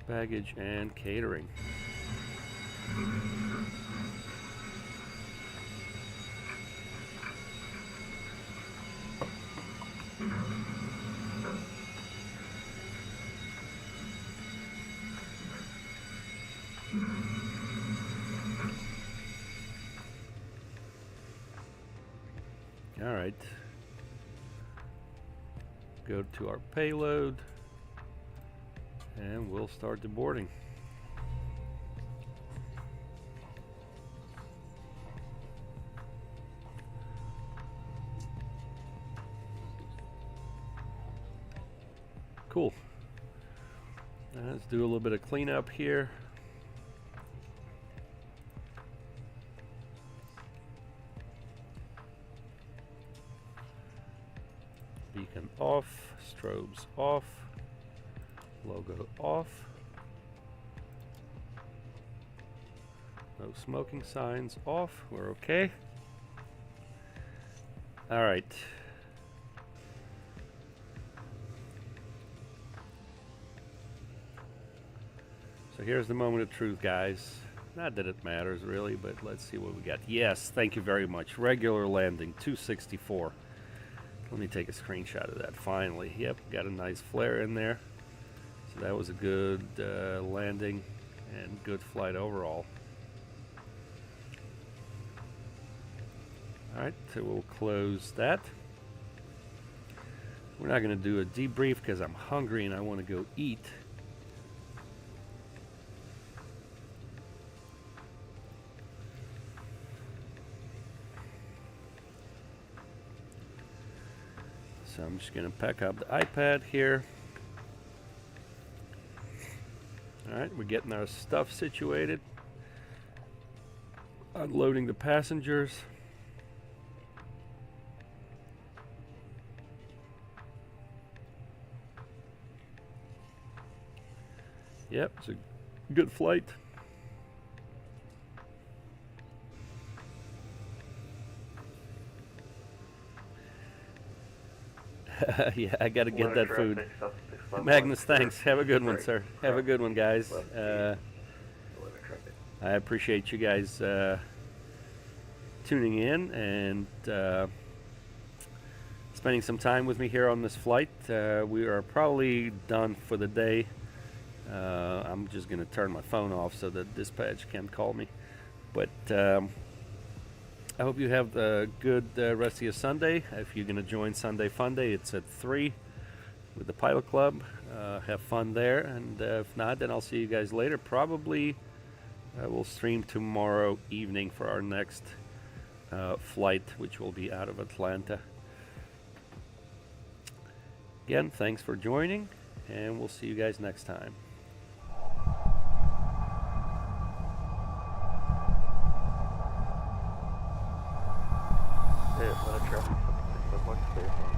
baggage, and catering. All right. Go to our payload and we'll start the boarding. Cool. Let's do a little bit of cleanup here. Beacon off, strobes off, logo off, no smoking signs off, we're okay. All right. So here's the moment of truth, guys. Not that it matters really, but let's see what we got. Yes, thank you very much. Regular landing, 264. Let me take a screenshot of that finally. Yep, got a nice flare in there. So that was a good landing and good flight overall. Alright, so we'll close that. We're not going to do a debrief because I'm hungry and I want to go eat. So I'm just going to pack up the iPad here. Alright, we're getting our stuff situated. Unloading the passengers. Yep, it's a good flight. Yeah, I got to get Weather that food. traffic, South 651, Magnus, clear thanks. Have a good one, right, sir. Have a good one, guys. left feet. Weather traffic. I appreciate you guys tuning in and spending some time with me here on this flight. We are probably done for the day. I'm just going to turn my phone off so that dispatch can't call me. But I hope you have a good rest of your Sunday. If you're going to join Sunday Fun Day, it's at 3 with the Pilot Club. Have fun there. And if not, then I'll see you guys later. Probably we'll stream tomorrow evening for our next flight, which will be out of Atlanta. Again, thanks for joining, and we'll see you guys next time. Weather traffic, South 651, clear.